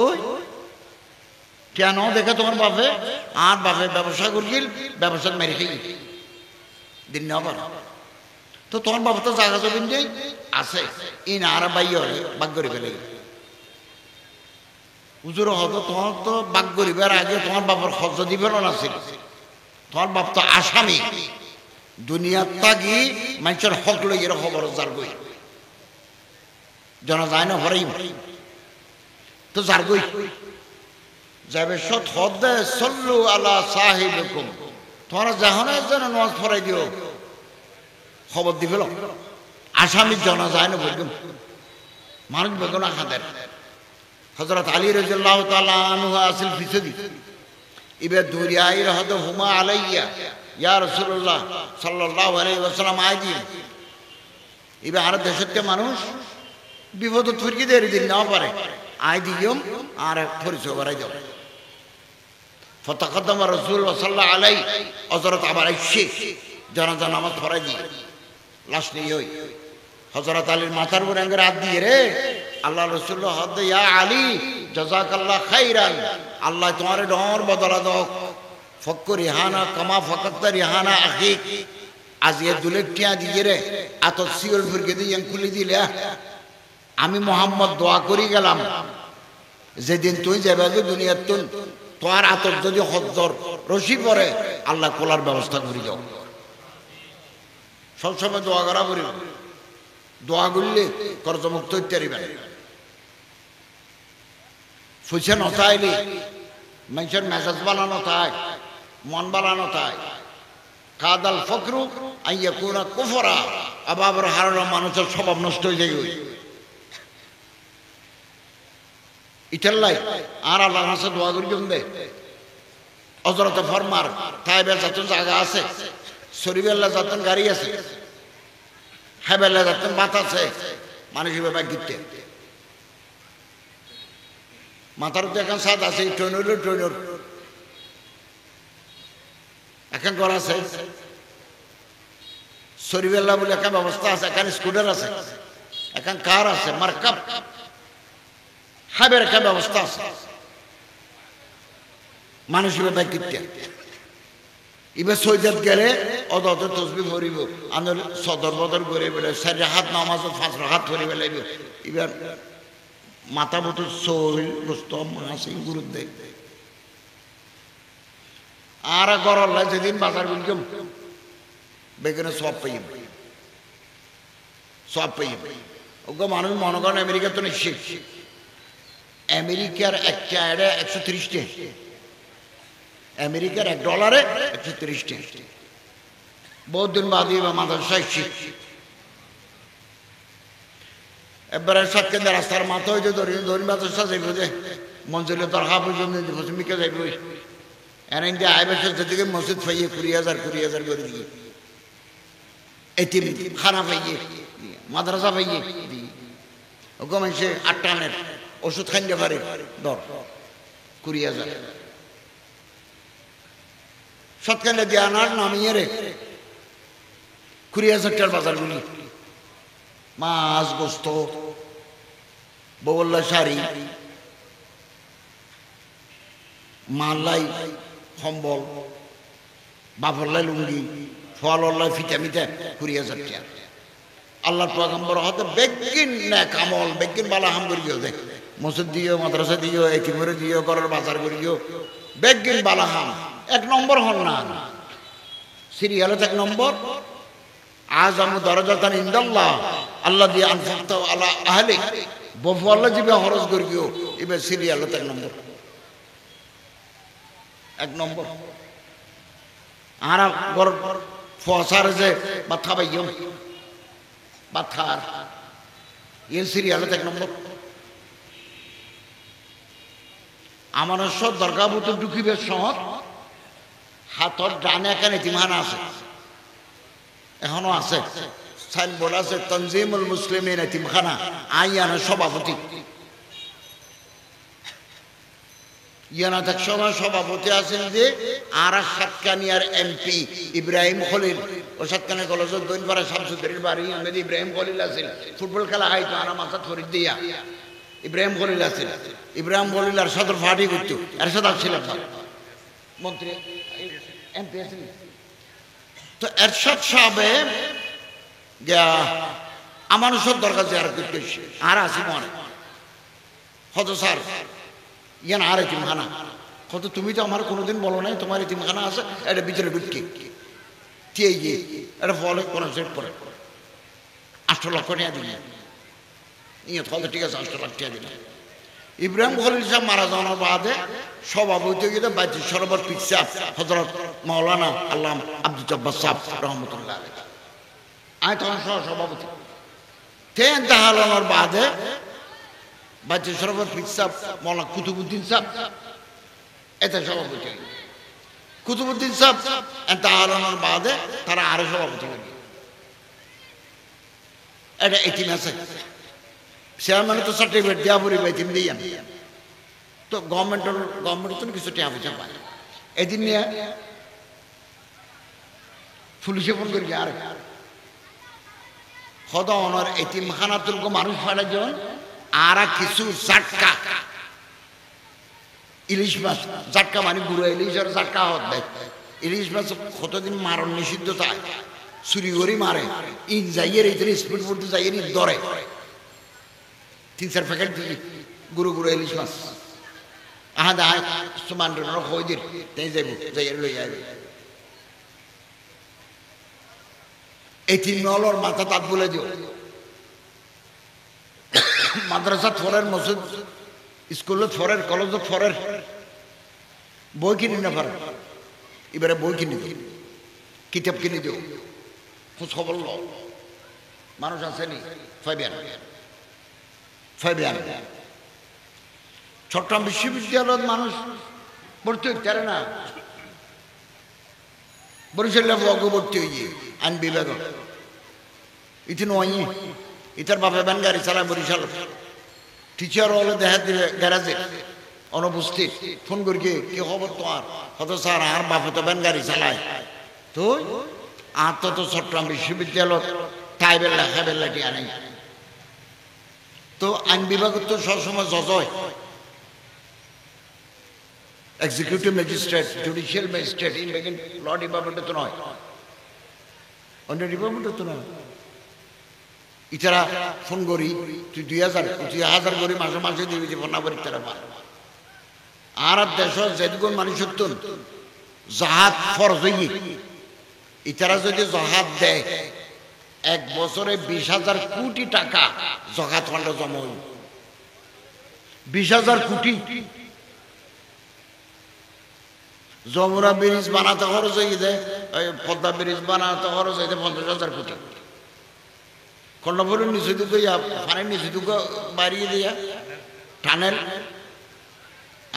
কেন দেখে তোমার বাপে আর বাপে ব্যবসা করিল ব্যবসা মেরে খাই দিন না তো তোমার বাবা তো জায়গা জমিন নেই আছে ইন আর বাই বাগ করে ফেলে হুজুর হতো তোমার তো বাগ করিবার আগে তোমার বাবার খরচ দিবেন না ছিল তোমার বাপ তো আসামি দুনিয়ার তাগি মানুষের হক লইয়ের খবর যার গই জানা যায় না হরাই তো যার গই যাবে সৎ হদে সল্লু আলা সাহিবকুম তোমরা যখনই যেন নামাজ পড়াই দিও খবর দিবে আসামি জানা যায় না বলবেন মানুষ বেগুন আখাদের হযরত আলী রাদিয়াল্লাহু তাআলা আনহু আসিল ফিসদি ইবে দুরিয়াই রহদ হুমা আলাইয়া ইয়া রাসূলুল্লাহ সাল্লাল্লাহু আলাইহি ওয়াসাল্লাম আইদি ইবে আর দেশতে মানুষ বিপদ থুরকি দেরি দিন না পারে আইদিয়ম আর পরিচয় করাই দাও فتقدم الرسول صلى الله عليه حضرت আবার আইছে জানাজা নামাজ পড়াই দি লাশ নিয়ে ওই হযরত আলীর মাথার উপর আঙ্গুর হাত দিয়ে রে আল্লাহ রসুল হদ ইয়া আলী জাযাকাল্লাহ খাইরান, আল্লাহ তোমার ডর বদলা দাও। ফক্কর রিহানা কামা ফকত রিহানা আখিক, আজ এ দুলেটিয়া দিয়ে রে আত সিওল ফুরকে দিয়ে খুলি দিলে আমি মোহাম্মদ দোয়া করি গেলাম যেদিন তুই যাবে দুনিয়ার তুন তোমার আতর যদি হজ্জর রশি পরে আল্লাহ কোলার ব্যবস্থা করে যাও। সবসময় দোয়া করা করি, দোয়া করলে কর্জমুক্ত ইত্যাদি ফুসে নথাইলে মানুষের মেজাজ বানানো তাই, মন বানানো তাই। কাদাল ফকরু আইয়া কোনা কুফরা, আবার হারানো মানুষের স্বভাব নষ্ট হয়ে যায়। ইটাল্লাই আর আল্লাহর কাছে দোয়া করি জমবে হযরতে ফরমার তাইবে যাতন জায়গা আছে, শরীফেল্লা যাতন গাড়ি আছে, হেবেল্লা যাতন বাত আছে, মানুষ ব্যাপার গিতে মাথার তো এখন সাদ আছে, ট্রেনের এখন ঘর আছে, শরীফেল্লা বলে একটা ব্যবস্থা আছে, এখন স্কুটার আছে, এখন কার আছে, মার্কাব হাবের একটা ব্যবস্থা আছে। মানুষ ব্যাপার গিতে এবার সৈজাত গেলে অত তসবি ভরিব, আন্দোল সদর বদর করে বেড়ে চারি হাত নামাজ 5 হাত ধরে বেলাইব। এবার মাথা মতো শরীর গোস্ত মাছ গুরুত দেয় আর গরল যেদিন বাজার বললাম বেগুনে সব পাইব, সব পাইব। ওগো মানুষ মনে করেন আমেরিকা তো নিশ্চিত, আমেরিকার একটা 130 টাকা, আমেরিকার $1 130 টাকা। বহুত দিন বাদে মাদ্রাসায় এবারে সাতকেন্দ্র রাস্তার মাথা হয়েছে ধরি মাদ্রাসা যাইব যে মঞ্জুরে দরকার পর্যন্ত পশ্চিমিকে যাইব এনে দিয়ে আইবেশের দিকে মসজিদ পাইয়ে 20,000 করে দিয়ে এটিম খানা পাইয়ে মাদ্রাসা পাইয়ে ওকে মানুষে 8 টানের ওষুধ খাইতে পারে দর 20,000 সৎকালে দিয়ে আনার নামিয়ে রে 20,000 টাকার বাজারগুলি মাছ গোস্ত বগল্লা শাড়ি মাল্লাই কম্বল বাফরলাই লুঙ্গি ফলল্লাই ফিটা মিটা 20,000 টাকা। আল্লাহর পয়গম্বর হতে বেগিন নেক আমল বেগিন বালা হাম করিও দেখ মসজিদ দিও মাদ্রাসা দিও এতিমরে দিও ঘরের বাজার করিও বেগিন বালা হাম 1 নম্বর হন না সিরিয়ালে 1 নম্বর আযামু দারাজাতান ইনদাল্লাহ আল্লাহ দিয়ে আনফাকতা আলা আহলি বহু আল্লাহ জিবে খরচ করিও এবার সিরিয়ালে 1 নম্বর 1 নম্বর। আর গর ফসার যে বাথা বাইম বাথার এই সিরিয়ালে 1 নম্বর। আমার সব দরকার মতো ঢুকিবে শহর হাতর ডানে এখানে এতিমখানা আছে, এখনো আছে, সাইনবোর্ড আছে তনজিমুল মুসলিমিন এতিমখানা, আইয়ানা সভাপতি। ইয়ানা এক সময় সভাপতি আছেন যে আর সাতকানিয়ার এমপি ইব্রাহিম খলিল, ও সাতকানিয়া কলেজের দৈনপাড়া শামসুদ্দিনের বাড়ি আহমেদ ইব্রাহিম খলিল আছেন। ফুটবল খেলা হাইতো আর মাথা ফরিদ দিয়া ইব্রাহিম খলিল আছেন। ইব্রাহিম খলিল আর সদর ফাটি করতো এরশাদ ছিলেন মন্ত্রী এমপি আছেন। তো এরশাদ সাহেব গিয়া আমার সব দরকার যে আর করতে আর আসি মনে হত স্যার ইয়ান আর এতিমখানা কত তুমি তো আমার কোনোদিন বলো নাই তোমার এতিমখানা আছে, এটা ভিতরে ঢুকি দিয়ে গিয়ে এটা ফলে কোনো সেট করে 8 লক্ষ টাকা দিলে ইয়ে ফলে ঠিক আছে 8 লাখ টাকা দিলে। ইব্রাহিম খলিল সাহেব মারা যাওয়ার বাদে সভাপতি গিয়ে বাইতুল সরবর পীর সাহেব হযরত মাওলানা আল্লামা আব্দুল জব্বার সাহেব রহমতুল্লাহ আলাইহি, আমি তখন সভাপতি তেন তাহালানোর বাদে বাইতুল সরবর পীর সাহেব মাওলানা কুতুবউদ্দিন সাহেব এতে সভাপতি। কুতুবউদ্দিন সাহেব তাহালানোর বাদে তারা আরো সভাপতি লাগে। এটা এতিম আছে চেয়ারম্যানে তো সার্টিফিকেট দেওয়া পড়িবে এতিম দিয়ে তো গভর্নমেন্ট তো কিছু টাকা পয়সা পায়। এদিন নিয়ে পুলিশে ফোন করি আর হদ অনর এতিমখানাতুল মানুষ ফাড়া জন আর কিছু জাটকা ইলিশ মাছ জাটকা মানে গুঁড়ো ইলিশ আর জাটকা হত দেয় ইলিশ মাছ কতদিন মারণ নিষিদ্ধ তাই চুরি করে মারে ইন যাইয়ের এই স্পিড ফুট যাইয়ের ধরে 3-4 প্যাকেট গুঁড়ো গুঁড়ো ইলিশ মাছ আহা দা সমান হয়ে দিন তাই যাইব যাইয়ের লই যাইবে এটি নলর মাথা তাত বলে দিও মাদ্রাসা ফরের মসজিদ স্কুল ফরের কলেজ ফরের বই কিনি না পারে এবারে বই কিনে দিও কিতাব কিনে দিও খোঁজ খবর ল মানুষ আসেনি ফাইবিয়ান চট্টগ্রাম বিশ্ববিদ্যালয়ের মানুষ ভর্তি হইতে না বরিশাল ভর্তি হইয়ে আইন বিভাগ ইতি নয় ইতার বাপে ব্যান গাড়ি চালায় বরিশাল টিচার হলে দেখা দিলে গ্যারাজে অনুপস্থিত ফোন করি কি খবর তোমার হয়তো স্যার আর বাপে তো ব্যান গাড়ি চালায় তো আর তো চট্টগ্রাম বিশ্ববিদ্যালয় তাই বেলা হ্যাঁ বেলা টিয়া নেই তো আইন বিভাগ তো সবসময় জজ হয় executive magistrate judicial magistrate in law ডিপার্টমেন্টে তো নয় অন্য ডিপার্টমেন্টে তো নয় ইতারা ফোন করি তুই 2000 করি মাসে মাসে দিবি যে ফোন না করি তারা আর দেশ যেগুন মানুষ জাহাজ ফরজ হইয়ে ইতারা যদি জাহাজ দেয় 1 বছরে 20,000 কোটি টাকা জাকাত ফান্ডে জমা হইল 20,000 কোটি যমুনা ব্রিজ বানাতে খরচ হয়ে যায় পদ্মা ব্রিজ বানাতে খরচ হয়ে যায় 50,000 কোটি কর্ণপুরের নিচে দুটো পানির নিচে দুটো বাড়িয়ে দিয়া টানেল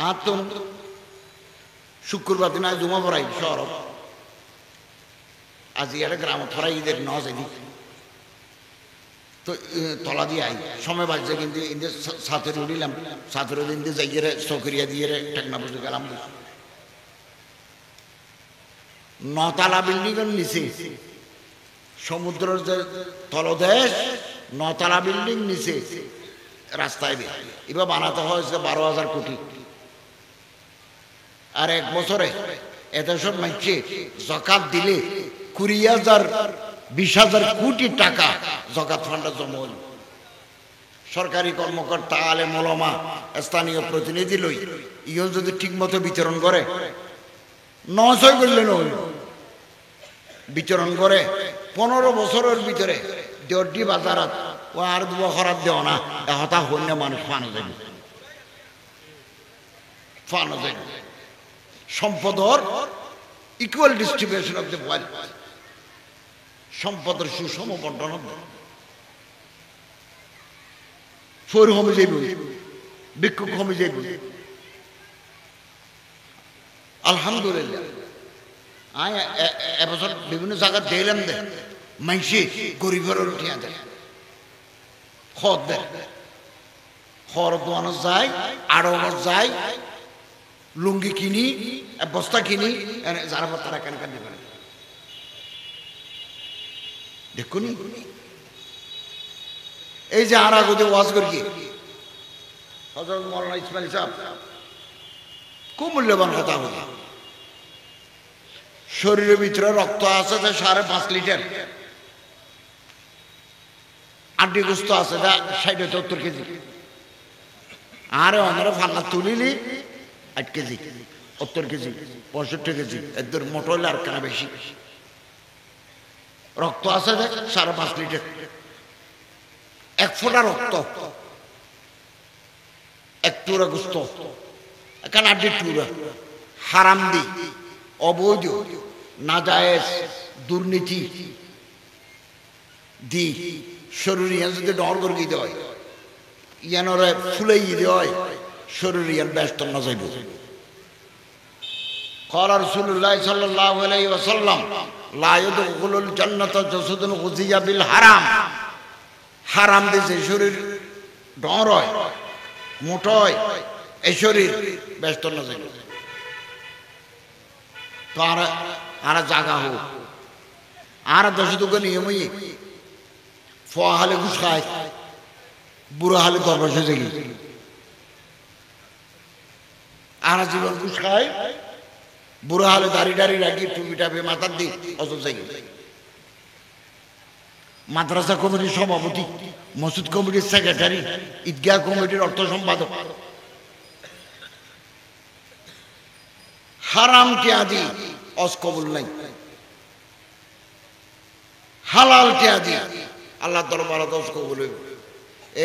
আর তো শুক্রবার দিন জমা পড়াই শহর আজ একটা গ্রাম ফরাই ঈদের ন যাই তো তলা দিয়ে আই সময় বাজছে কিন্তু ইন্দের সাথের উঠিলাম সাথের ইন্দে যাইয়ে চকরিয়া দিয়ে টেকনা বুঝে গেলাম 9তলা বিল্ডিং এর নিচে সমুদ্রের যে তলদেশ 9তলা বিল্ডিং নিচে রাস্তায় এবার বানাতে হয়েছে 12,000 কোটি আর 1 বছরে এত সব মাইছে জাকাত দিলে 20,000 20,000 কোটি টাকা জাকাত ফান্ডে জমা হল সরকারি কর্মকর্তা আলেম ওলামা স্থানীয় প্রতিনিধি লই ইও যদি ঠিক মতো বিতরণ করে 900 করলেন বিতরণ করে 15 বছরের ভিতরে 1.5 বাজারত ও আর 2 খরাত দেও না হতা হন্য মানুষ ফানো যাবে সম্পদর equal distribution of the wealth সম্পদের সুষম বন্টন ফোর কমে যাইব বিক্ষোভ কমে যাইব আলহামদুলিল্লাহ আয় এবছর বিভিন্ন জায়গা দিলাম দে মাইসে গরিবের উঠিয়া দেয় খদ দেয় খর দোয়ানো যায় আড়ানো যায় লুঙ্গি কিনি বস্তা কিনি যারা তারা কেন কেন দেবেন দেখুন এই যে আর আগে ওয়াজ করি হযরত মাওলানা ইসমাইল সাহেব খুব মূল্যবান কথা বলে শরীরের ভিতরে রক্ত আছে 5.5 লিটার আড্ডি গোস্ত আছে 60-70 কেজি আরে আমরা ফাল্লা তুলিলি 8 কেজি 70 কেজি 65 কেজি এদের মোট হইলে আর কেনা বেশি রক্ত আছে 5.5 লিটার 1 ফোঁটা রক্ত 1 টুকরা গোস্ত এখানে আড্ডি টুকরা হারাম দি অবৈধ নাজায়েজ দুর্নীতি দি শরীর যদি ডর করে দিতে হয় ইয়ানরে ফুলাই দিতে হয় শরীর ইয়ান ব্যস্ত না যাইব قال رسول الله صلى الله عليه وسلم لا يدخل الجنة جسد غذي بالحرام হারাম দিছে শরীর ডর হয় মোটা হয় এই শরীর ব্যস্ত না যাইব তো আর জাগা হোক আর 10 নিয়মই ফোয়া হালে ঘুষ খায়, বুড়ো হালে দরবার সেজে গেছে, আর জীবন ঘুষ খায়, বুড়ো হালে দাড়ি দাড়ি রাখি টুপি টাপি মাথার দিই অসুস্থ গেছে। মাদ্রাসা কমিটির সভাপতি, মসজিদ কমিটির সেক্রেটারি, ঈদগাহ কমিটির অর্থ সম্পাদক, হারাম টিয়াদি অজ কবুল নাই, হালাল টিয়াদি আল্লাহ দরবারে অজ কবুল হইব।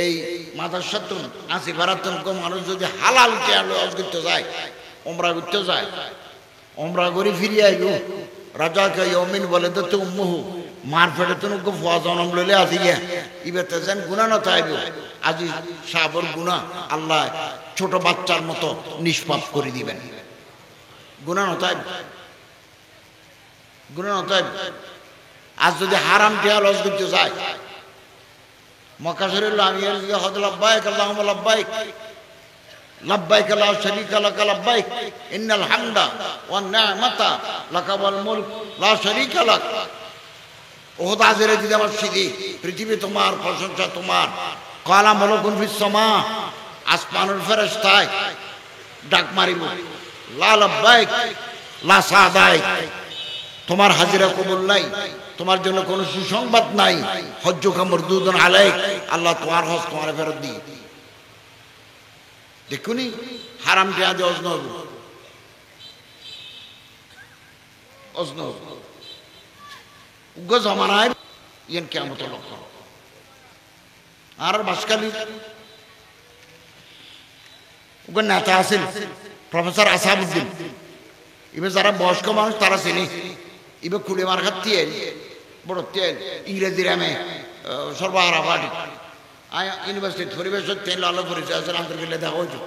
এই মাদ্রাসার তো ৮০-৮২ মানুষ যদি হালাল টিয়ালে অজ করতে যায়, ওমরা করতে যায়, ওমরা করে ফিরিয়ে আইব, রাজা কে ইয়মিন বলে তো উম্মুহু মার ফেটে তো ফুয়া জনম লইলে আসি গিয়া ইবেতে যেন গুণা না চাইব, আজি সাবর গুণা আল্লাহ ছোট বাচ্চার মতো নিষ্পাপ করে দিবেন। গুণা না চাইব, গুণা না চাইব। আজ যদি হারাম টিয়া লজ করতে যায়, মক্কা শরীফ আমি হদ লাব্বাইক আল্লাহুম্মা লাব্বাইক লাব্বাইক লা শারীকা লাক লাব্বাইক ইন্নাল হামদা ওয়ান নি'মাতা লাকা ওয়াল মুলক লা শারীকা লাক। ওহদ আজরে যদি আমার সিদ্ধি, পৃথিবী তোমার, প্রশংসা তোমার। কালা মালাকুন ফিস সামা, আসমানের ফেরেশতায় ডাক মারিব, লা লাব্বাইক লা সাদাইক, তোমার হাজিরা কবুল নাই, তোমার জন্য কোনো সুসংবাদ নাই। হজ্জুকা মারদুদুন আলাইক, আল্লাহ তোমার হজ তোমার ফেরত দিয়ে। দেখুনি হারাম টিয়া দিয়ে অজনব অজনব উগ্র জমানায় ইয়েন কিয়ামত লক্ষণ। আর বাসকালী উগ্র নেতা আছেন প্রফেসর আসাদউদ্দিন, এবার যারা বয়স্ক মানুষ তারা চিনি, এবার খুঁড়ে মার খাত তেল বড় তেল ইংরেজি রামে সর্বহারা পার্টি ইউনিভার্সিটি পরিবেশের তেল আলো পরিচয় আছে আন্তর্গেলে দেখা হয়েছে।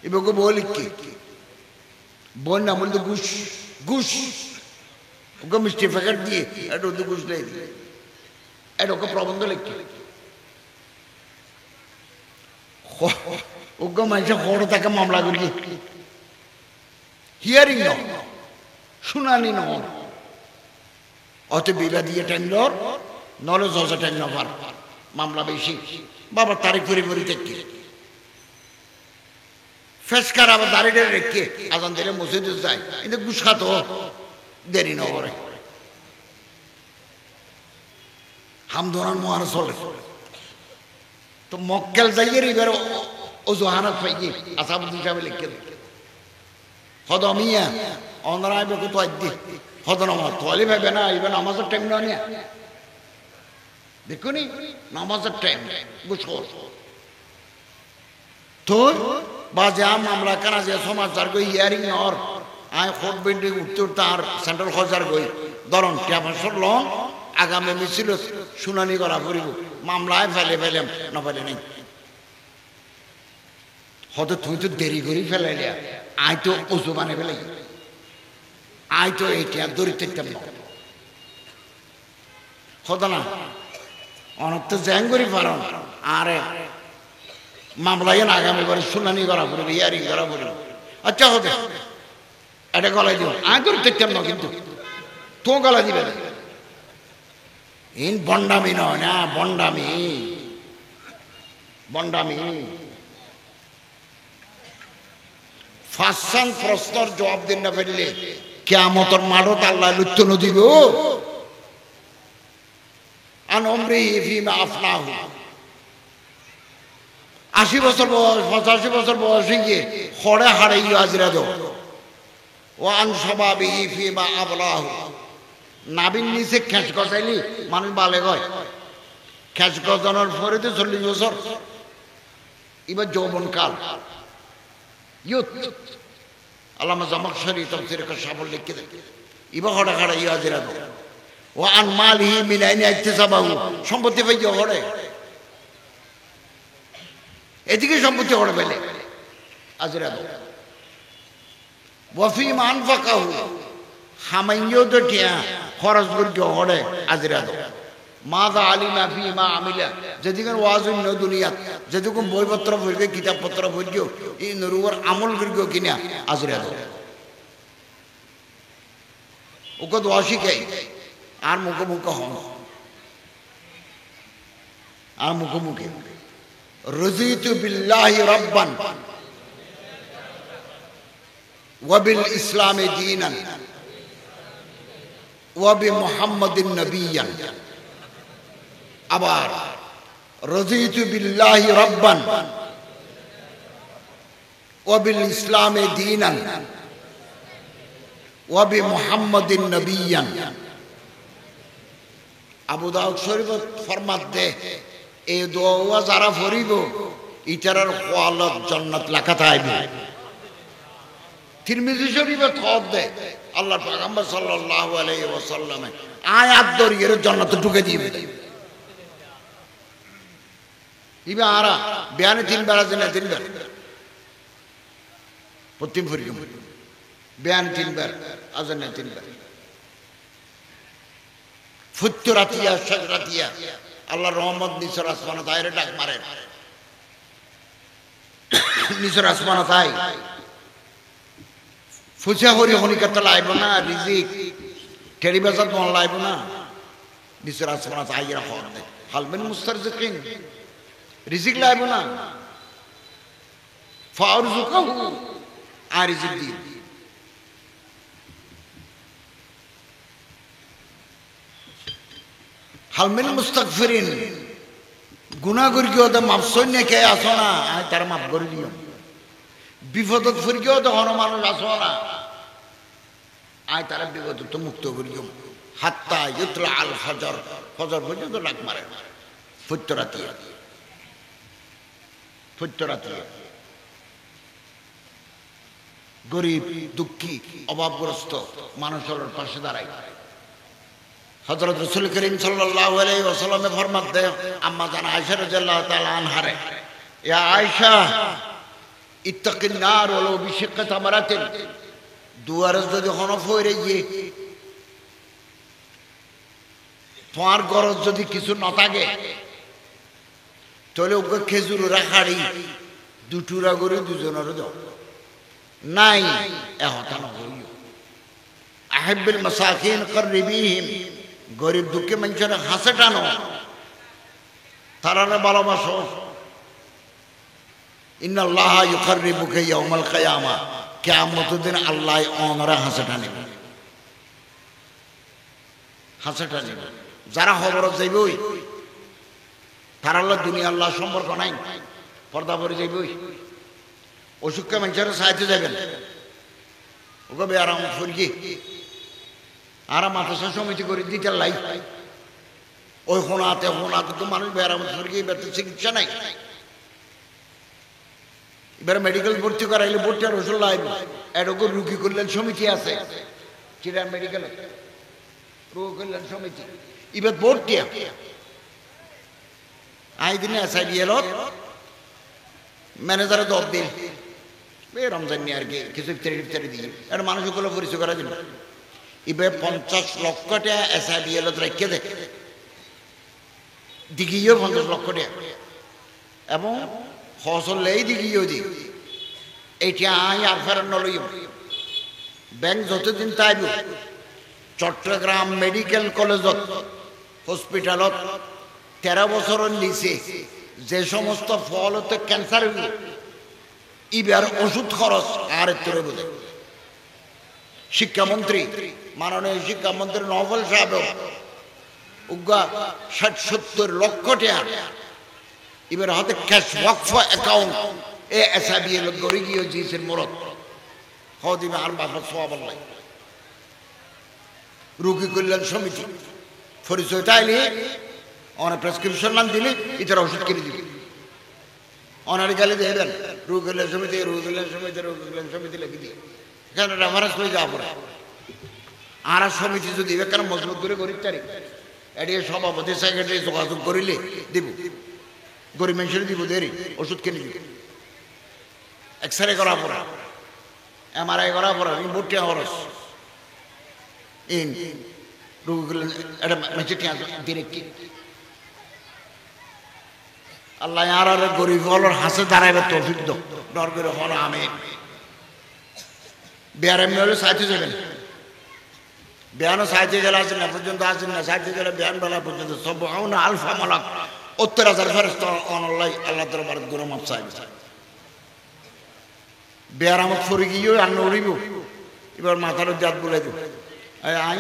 এবার বলি কি বল না বলতো ঘুষ ঘুষ ওকে মিষ্টি প্যাকেট দিয়ে এটা ওদের ঘুষ লেগে দিয়ে এটা ওকে প্রবন্ধ লিখতে ওকে মানুষের বড় তাকে মামলা করি হিয়ারিং ন শুনানি ন অত বিলা দিয়ে টেন্ডর নলে জজে টেন্ডর পার মামলা বেশি বাবা তারিখ পরি দেখি ফেসকার আবার দাঁড়িয়ে রেখে আজান দিলে মসজিদে যায় কিন্তু ঘুষ খাতো দেরি ন করে হামদোনার মহান চলে তো মক্কেল যাইয়ে এবার ওজহানাত পাইয়ে আসাবুদ্দিন সাহেব লিখে দেয় হদমিয়া অনরায় বেকু তো আদি হদনমা তোয়ালি ভাবে না এবার নামাজের টাইম না নিয়া দেখুনি নামাজের টাইম বুঝো তো বাজে মামলা কানা যে সমাচার গই হিয়ারিং নর আয় কোর্ট বিল্ডিং উঠতে উঠতে আর সেন্ট্রাল খজার গই ধরন টিয়াপাসর লং আগামী মিছিল শুনানি করা করিব মামলায় ফেলে ফেলেম না ফেলে নেই হয়তো তুই তো দেরি করি ফেলাইলিয়া আয় তো উজু বানে ফেলাই আয় তো এইটা দরিদ্র হতো না অনেক তো জ্যাং করি পারো আরে মামলায় আগামী বারে শুনানি করা পড়বে হিয়ারিং করা পড়বে আচ্ছা হবে এটা গলায় দিব আয় দরিদ্র না কিন্তু তো গলা দিবে না ইন বন্ডামি নয় না বন্ডামি বন্ডামি ফাঁসান প্রশ্নের জবাব দিন না ফেললে কিয়ামতের মাঠত আল্লাহ লুচ্ছ নদীব আন উমরিহি ফীমা আফনাহু ৮০ বছর বয়স ৮৫ বছর বয়স গিয়ে খড়ে হাড়ে হাজিরা দাও ও আন শাবাবিহি ফীমা আবলাহু নাবিন নিচে খেঁচ গজাইলি মানুষ বালে গয় খেঁচ গজানোর পরে তো ৪০ বছর এবার যৌবন কাল ইয়ুথ আল্লামা জামাখশরী তাফসীরে কাশাফ লিখে দেয় এবার হড়ে হাড়ে হাজিরা দাও ও আন মালিহি মিন আইনি ইকতিসাবাহু সম্পত্তি পাইয়ে হড়ে এদিকে সম্পত্তি হড়ে পেলে হাজিরা দাও ওয়া ফীমা আনফাকাহু হামাইও তো টিয়া খরচ করতে হড়ে হাজিরা দাও মাযা আলিমা ফীমা আমিলা যেদিকে ওয়াজুন দুনিয়া যেদিকে বইপত্র পড়বে কিতাবপত্র পড়িও এই নরুয়ার আমল করিও কিনা হাজিরা দাও ওকে দোয়া শিখাই আর মুখে মুখে হন আর মুখোমুখি রাযীতু বিল্লাহি রাব্বান ওয়া বিল ইসলামি দীনান ওয়া বি মুহাম্মাদিন নাবিয়্যান। আবার রাযীতু বিল্লাহি রাব্বান ওয়া বিল ইসলামি দীনান ওয়া বি মুহাম্মাদিন নাবিয়্যান। আবু দাউদ শরীফ ফরমাত দে এই দোয়া যারা পড়িব ইটারার ওয়ালাত জান্নাত লেখা থাকবে। তিরমিজি শরীফে খবর দে আল্লাহর পয়গম্বর সাল্লাল্লাহু আলাইহি ওয়াসাল্লাম আয়াত দরিয়ে জান্নাতে ঢুকে দিবে। ইবা আরা বিয়ানে তিনবার আছে না তিনবার প্রতিম ফরিক বিয়ান তিনবার আজান না তিনবার ফুত্তরাতিয়া সাজরাতিয়া আল্লাহর রহমত নিচর আসমানে তাইরে ডাক মারে নিচর আসমানে তাই ফুচা হরি হনিকাত লাইব না রিজিক টেলিবাজার মন লাইব না নিচর আসমানে তাইরা হন দে হালবেন মুস্তারজিকিন রিজিক লাইব না ফারজুকাহু আর রিজিক দি হালমিন মুস্তাগফিরিন গুনাহ করি কেউ তো মাফ সৈন্য কে আসো না আয় তার মাফ করে দিও বিপদত ফুরি কেউ তো হন মানুষ আসো না আয় তারা বিপদ তো মুক্ত করি দিও হাত্তা ইউতলা আল ফজর ফজর পর্যন্ত ডাক মারে ফুত্তরাতিয়া ফুত্তরাতিয়া গরিব দুঃখী অভাবগ্রস্ত মানুষের পাশে দাঁড়ায়। হযরত রাসূল করিম সাল্লাল্লাহু আলাইহি ওয়াসাল্লামে ফরমান দেন আম্মা জান আয়েশা রাদিয়াল্লাহু তাআলা আনহারে ইয়া আয়েশা ইত্তাকিন নার ওয়ালাউ বিশিক্কাতি তামারাতিন দুয়ারে যদি হনফ হইরে গিয়ে তোমার গরজ যদি কিছু না থাকে তাহলে ওকে খেজুর রাখাড়ি দুটুরা করে দুজনের দাও নাই এহতা না হইও আহিব্বুল মাসাকিন কররিবিহিম গরিব দুঃখী মানুষের হাসে টানো তারারে ভালোবাসো ইন্নাল্লাহা ইউকাররিবুকা ইয়াউমাল কিয়ামা কিয়ামতের দিন আল্লাহ ওনারা হাসে টানিবে হাসে টানিবে যারা খবরত যাইবই তারা দুনিয়া আল্লাহ সম্পর্ক নাই পর্দা পরে যাইবই অসুখকে মানুষের সাহায্য যাবেন ওকে বেআরাম ফুরগি আর মাদ্রাসা সমিতি করে দিতে লাই ওই হোনাতে তো মানুষ বেআরাম ফুরগি এবার তো চিকিৎসা নাই এবার মেডিকেল ভর্তি করাইলে ভর্তি আর ওষুধ লাইব এরকম রুগী কল্যাণ সমিতি আছে চিরান মেডিকেল রোগ কল্যাণ সমিতি এবার ভর্তি আই দিনে এসআইডি এলো ম্যানেজারে 10 দিন রমজান নিয়ে আর কি কিছু ইফতারি দিয়ে একটা মানুষগুলো পরিচয় করা দিল এবার 50 লক্ষ টাকা এসআইডি এলো রেখে দে দিঘিও 50 লক্ষ টাকা এবং ফসলেই দিঘিও দি এইটা আই আর ফেরান নলই ব্যাংক যতদিন তাইব চট্টগ্রাম মেডিকেল কলেজত হসপিটালত 13 বছরের নিচে যে সমস্ত ফল হতে ক্যান্সার হইল ইবার ওষুধ খরচ আর তোরে বোঝে শিক্ষামন্ত্রী মাননীয় শিক্ষামন্ত্রী নভেল সাহেব উগা 60-70 লক্ষ টাকা এবার হাতে ক্যাশ ওয়াকফ অ্যাকাউন্ট এ এসআবি এর গরি গিয়ে জিসের মরদ হদিবে আর বাবা সওয়াব আল্লাহ রোগী কল্যাণ সমিতি পরিচয় তাইলে অনেক প্রেসক্রিপশন নাম দিলে ইতারা ওষুধ কিনে দিবে অনারে গেলে দেবেন রোগী কল্যাণ সমিতি লিখে দিয়ে কেন রেফারেন্স হয়ে যাওয়া পড়ে আর সমিতি যদি কেন মজবুত করে গরিব তারিখ এটিকে সভাপতি সেক্রেটারি যোগাযোগ করিলে দিব গরিব মানুষের দিব দেরি ওষুধ কিনে দিব এক্সরে করা পড়া এমআরআই করা পড়া ভর্তি খরচ ইন রোগীগুলো এটা মেচেটি দিনে কি আল্লাহ আর গরিব হলোর হাসে দাঁড়াইবে তৌফিক দাও ডর করে হলো আমিন বিয়ার এমনি হলে সাইতে যাবেন বিয়ানও সাইতে গেলে আসেন না পর্যন্ত আসেন না সাইতে গেলে বিয়ান বেলা পর্যন্ত সব না আলফা মালাক 70,000 ফেরেশতা অনলাই আল্লাহ দরবারে গুনাহ মাফ চাইবে বেয়ারামত ফরি গিয়ে আর নড়িব এবার মাথার জাত বলে দিব আই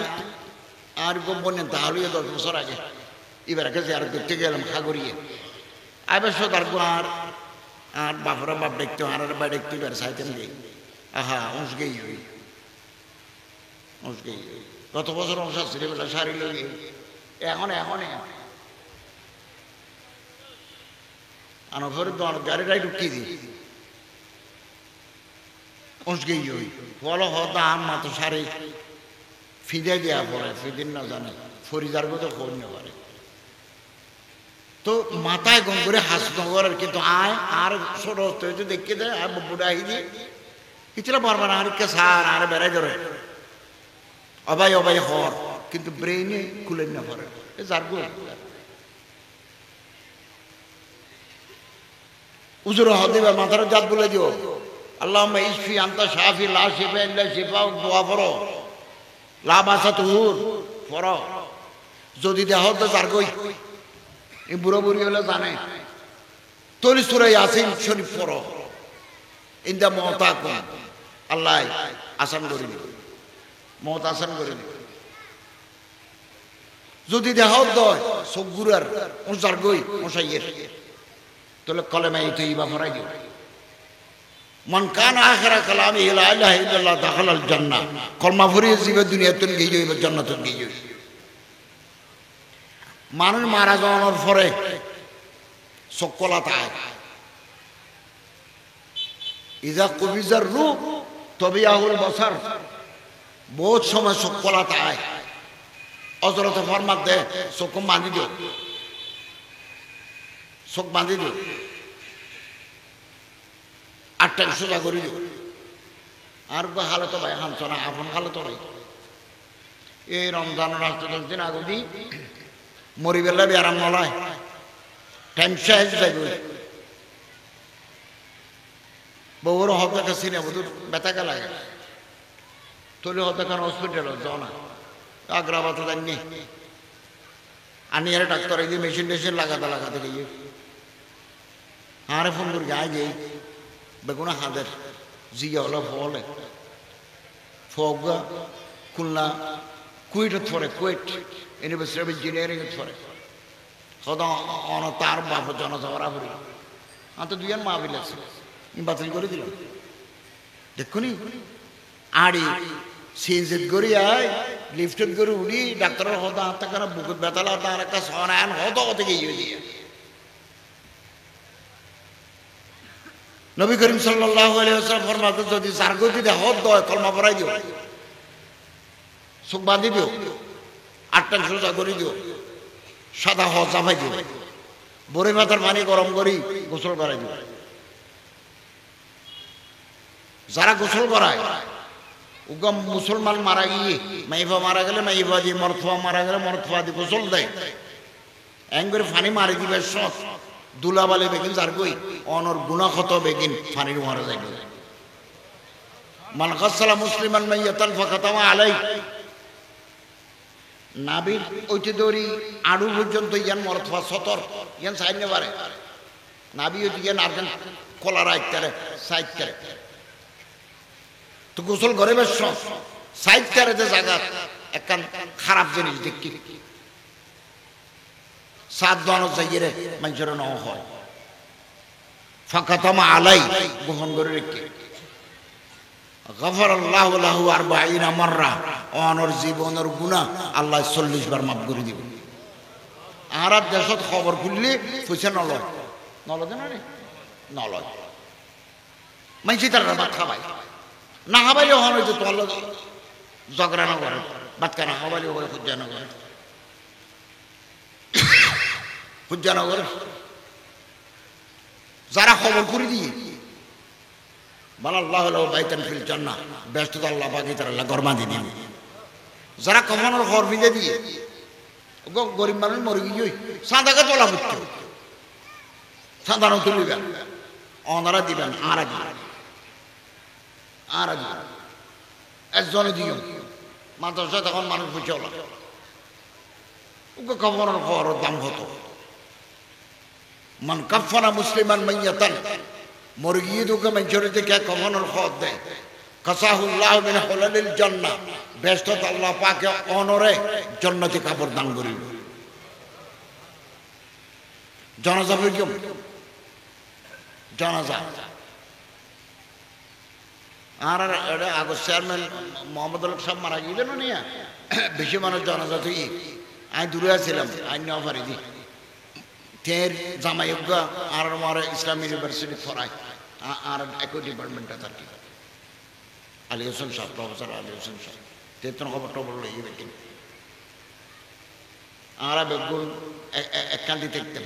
আর গোপনে তাহলে 10 বছর আগে এবার কাছে আর দেখতে গেলাম খাগরিয়ে আইবার সদার আর আর বাপরা বাপ দেখতে আর বাড়ি দেখতে বের সাইতেন গেই আহা উস গেই গত বছর অংশ ছিল বেলা সারি লগে এখন আনফরে গাড়িটাই ঢুকিয়ে দিই উসগেই ফল হতাম মাত্র সারি ফিদে দেওয়া পড়ে ফিদিন না জানে ফরিদার কথা খোঁজ না পারে তো মাথায় গম করে হাস নগরের কিন্তু আয় আর ছোট হতে দেখে দেয় আর বুড়া আহি দিয়ে কিছুটা পারবার আর কে সার আর বেড়াই ধরে অবাই হর কিন্তু ব্রেইনে খুলে না পারে যার গো উজুর হদিবা মাথার জাত বলে দিও আল্লাহুম্মা ইশফি আনতা শাফি লা শিফা ইল্লা শিফা দোয়া পড়ো লা বাসা তুহুর পড়ো যদি দেহ তো যার গই এই বুড়ো বুড়ি হলে জানে তলি সূরা ইয়াসিন শরীফ পড়ো ইনদা মওতাকুম আল্লাহ আসান করে দিবে মত আসান করে দিবে যদি দেহ দয় সব গুরার ওজার গই মশাইয়ের তাহলে কলেমা এই তৈবা ফরাই দিও মান কানা আখিরা কালামি লা ইলাহা ইল্লাল্লাহ দাখালাল জান্নাহ কলমা ফরিয়ে জীবে দুনিয়াতুন গিয়ে যাইবে জান্নাতুন গিয়ে যাইবে মানুষ মারা যাওয়ার পরে সকলা তাই ইজা কুবিজার রূপ তবিয়াহুল বসার বহুত সময় সকলা তাই অজরতে ফরমাত দে চোখ বাঁধি দিও চোখ বাঁধি দিও আটটাকে সোজা করে দিও আর হালত ভাই হামছ না আপন হালত ভাই এই রমজানের 8-10 দিন আগে দি মরি বেলা বেয়ারাম নলায় টাইম শেষ যাইবে বউর হতে কাছে না বুধুর বেতাকা লাগে তোলে হতে কারণ হসপিটাল যাও না আগ্রাবাতে যাননি আনি আর ডাক্তার এই মেশিন টেশিন লাগাতে গিয়ে আরে ফোন করে গায়ে গিয়ে বেগুনা হাদের জিয়া হলো ফলে ফগা খুলনা কুয়েটত পড়ে কুয়েট ইউনিভার্সিটি অফ ইঞ্জিনিয়ারিং পড়ে সদা অন তার বাপ জনসভা করি আমি তো দুইজন মা বিলাস বাতিল করে দিলাম দেখুনি আড়ি সিএনজিত করি আয় লিফটেড করে উড়ি ডাক্তারের হদা হাত টাকা বুকুত বেতালা তার একটা সনায়ন হতো থেকে ইয়ে দিয়ে নবী করিম সাল্লাল্লাহু আলাইহি ওয়াসাল্লাম ফরমাতে যদি জারগতি দে হদ দয় কলমা পড়াই দিও চোখ বাঁধি দিও আটটা সোজা করে দিও সাদা হজ চাপাই দিও বড়ি মাথার পানি গরম করি গোসল করাই দিও যারা গোসল করায় উগম মুসলমান মারা গিয়ে মাইফা মারা গেলে মাইফা দিয়ে মরথুয়া মারা গেলে মরথুয়া দিয়ে গোসল দেয় এং করে ফানি মারি দিবে সব দুলাবালে বেগিন যার গই অনর গুনাহ কত বেগিন ফানির মারা যায় মান গাসালা মুসলিমান মাইয়াতান ফাকাতামা আলাই নাবির ওইতে দড়ি আড়ু পর্যন্ত ইয়ান মরথুয়া সতর ইয়ান সাইনে পারে নাবি ওইতে ইয়ান আর্জেন কলার আইতারে সাইড করে তো গোসল করে বেশ সাইড করে যে জায়গা একখান খারাপ জিনিস দেখি সাত দোয়ানো যাইয়ে রে মানুষের ন হয় ফাঁকাতামা আলাই গোপন করে রেখে গফরাল্লাহু লাহু 40 মাররা অনর জীবনের গুনাহ আল্লাহ 40 বার মাফ করে দিবেন আর দেশত খবর খুললে পয়সা নলয় না রে নলয় মাইছি তার ভাত খাবাই না খাবাইলে হন যে তোর ঝগড়া না করে ভাত খানা খাবাইলে করে খুঁজা না করে হুজ্জানগর যারা খবর করে দিয়ে বানাল্লাহ বাইতান ফিল জান্নাহ ব্যস্ততা আল্লাহ পাকি তার আল্লাহ গরমা দিয়ে দিবে যারা কখনোর ঘর ভিজে দিয়ে গরিব মানুষ মরে গিয়ে সাদাকে তোলা বুঝতে সাধারণ তুলিবেন অনারা দিবেন আর একজনে দিও মাদ্রাসা তখন মানুষ বুঝে ওলা কখনোর ঘরের দাম হতো মান কাফানা মুসলিমান মাইয়াতান মুরগিদুকে মঞ্জুরি থেকে কফনের খত দেয় কাসাহুল্লাহ মিন হুলালিল জান্নাহ বেহেশত আল্লাহ পাকে অনরে জান্নাতি কাপড় দান করিল জানাজা পড়িম জানাজা আর এটা আগস্ট চেয়ারম্যান মোহাম্মদ আলম সাহেব মারা গেলেন নিয়ে বেশি মানুষ জানাজা তুই আমি দূরে আছিলাম আইন নেওয়া পারি দি তের জামাইজ্ঞ আর আমার ইসলাম ইউনিভার্সিটি ফরাই আর একই ডিপার্টমেন্টে থাকি আলী হোসেন সাহেব প্রফেসর আলী হোসেন সাহেব তেতন খবরটা বললো এই বেটি আর বেগুন একখান্তি দেখতেন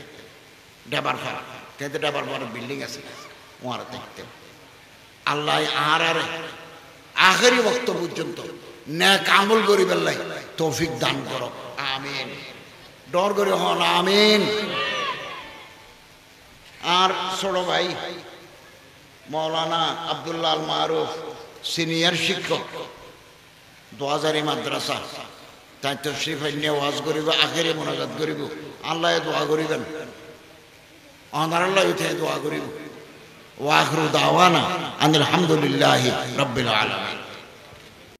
ডেবার ফাড়া তেতে ডেবার বড় বিল্ডিং আছে ওরা দেখতেন আল্লাহ আর আখেরি বক্ত পর্যন্ত নেক আমল করিবেন লাই তৌফিক দান করো আমিন ডর করে হন আমিন আর ছোট ভাই মৌলানা আব্দুল্লাহ আল মারুফ সিনিয়র শিক্ষক 2000 মাদ্রাসা তাই তশরিফ নিয়ে ওয়াজ করিব আখেরি মোনাজাত করিব আল্লাহ দোয়া করিবেন আনার আল্লাহ দোয়া করিব ওয়া আখিরু দাওয়ানা আনিল হামদুলিল্লাহি রাব্বিল আলামিন।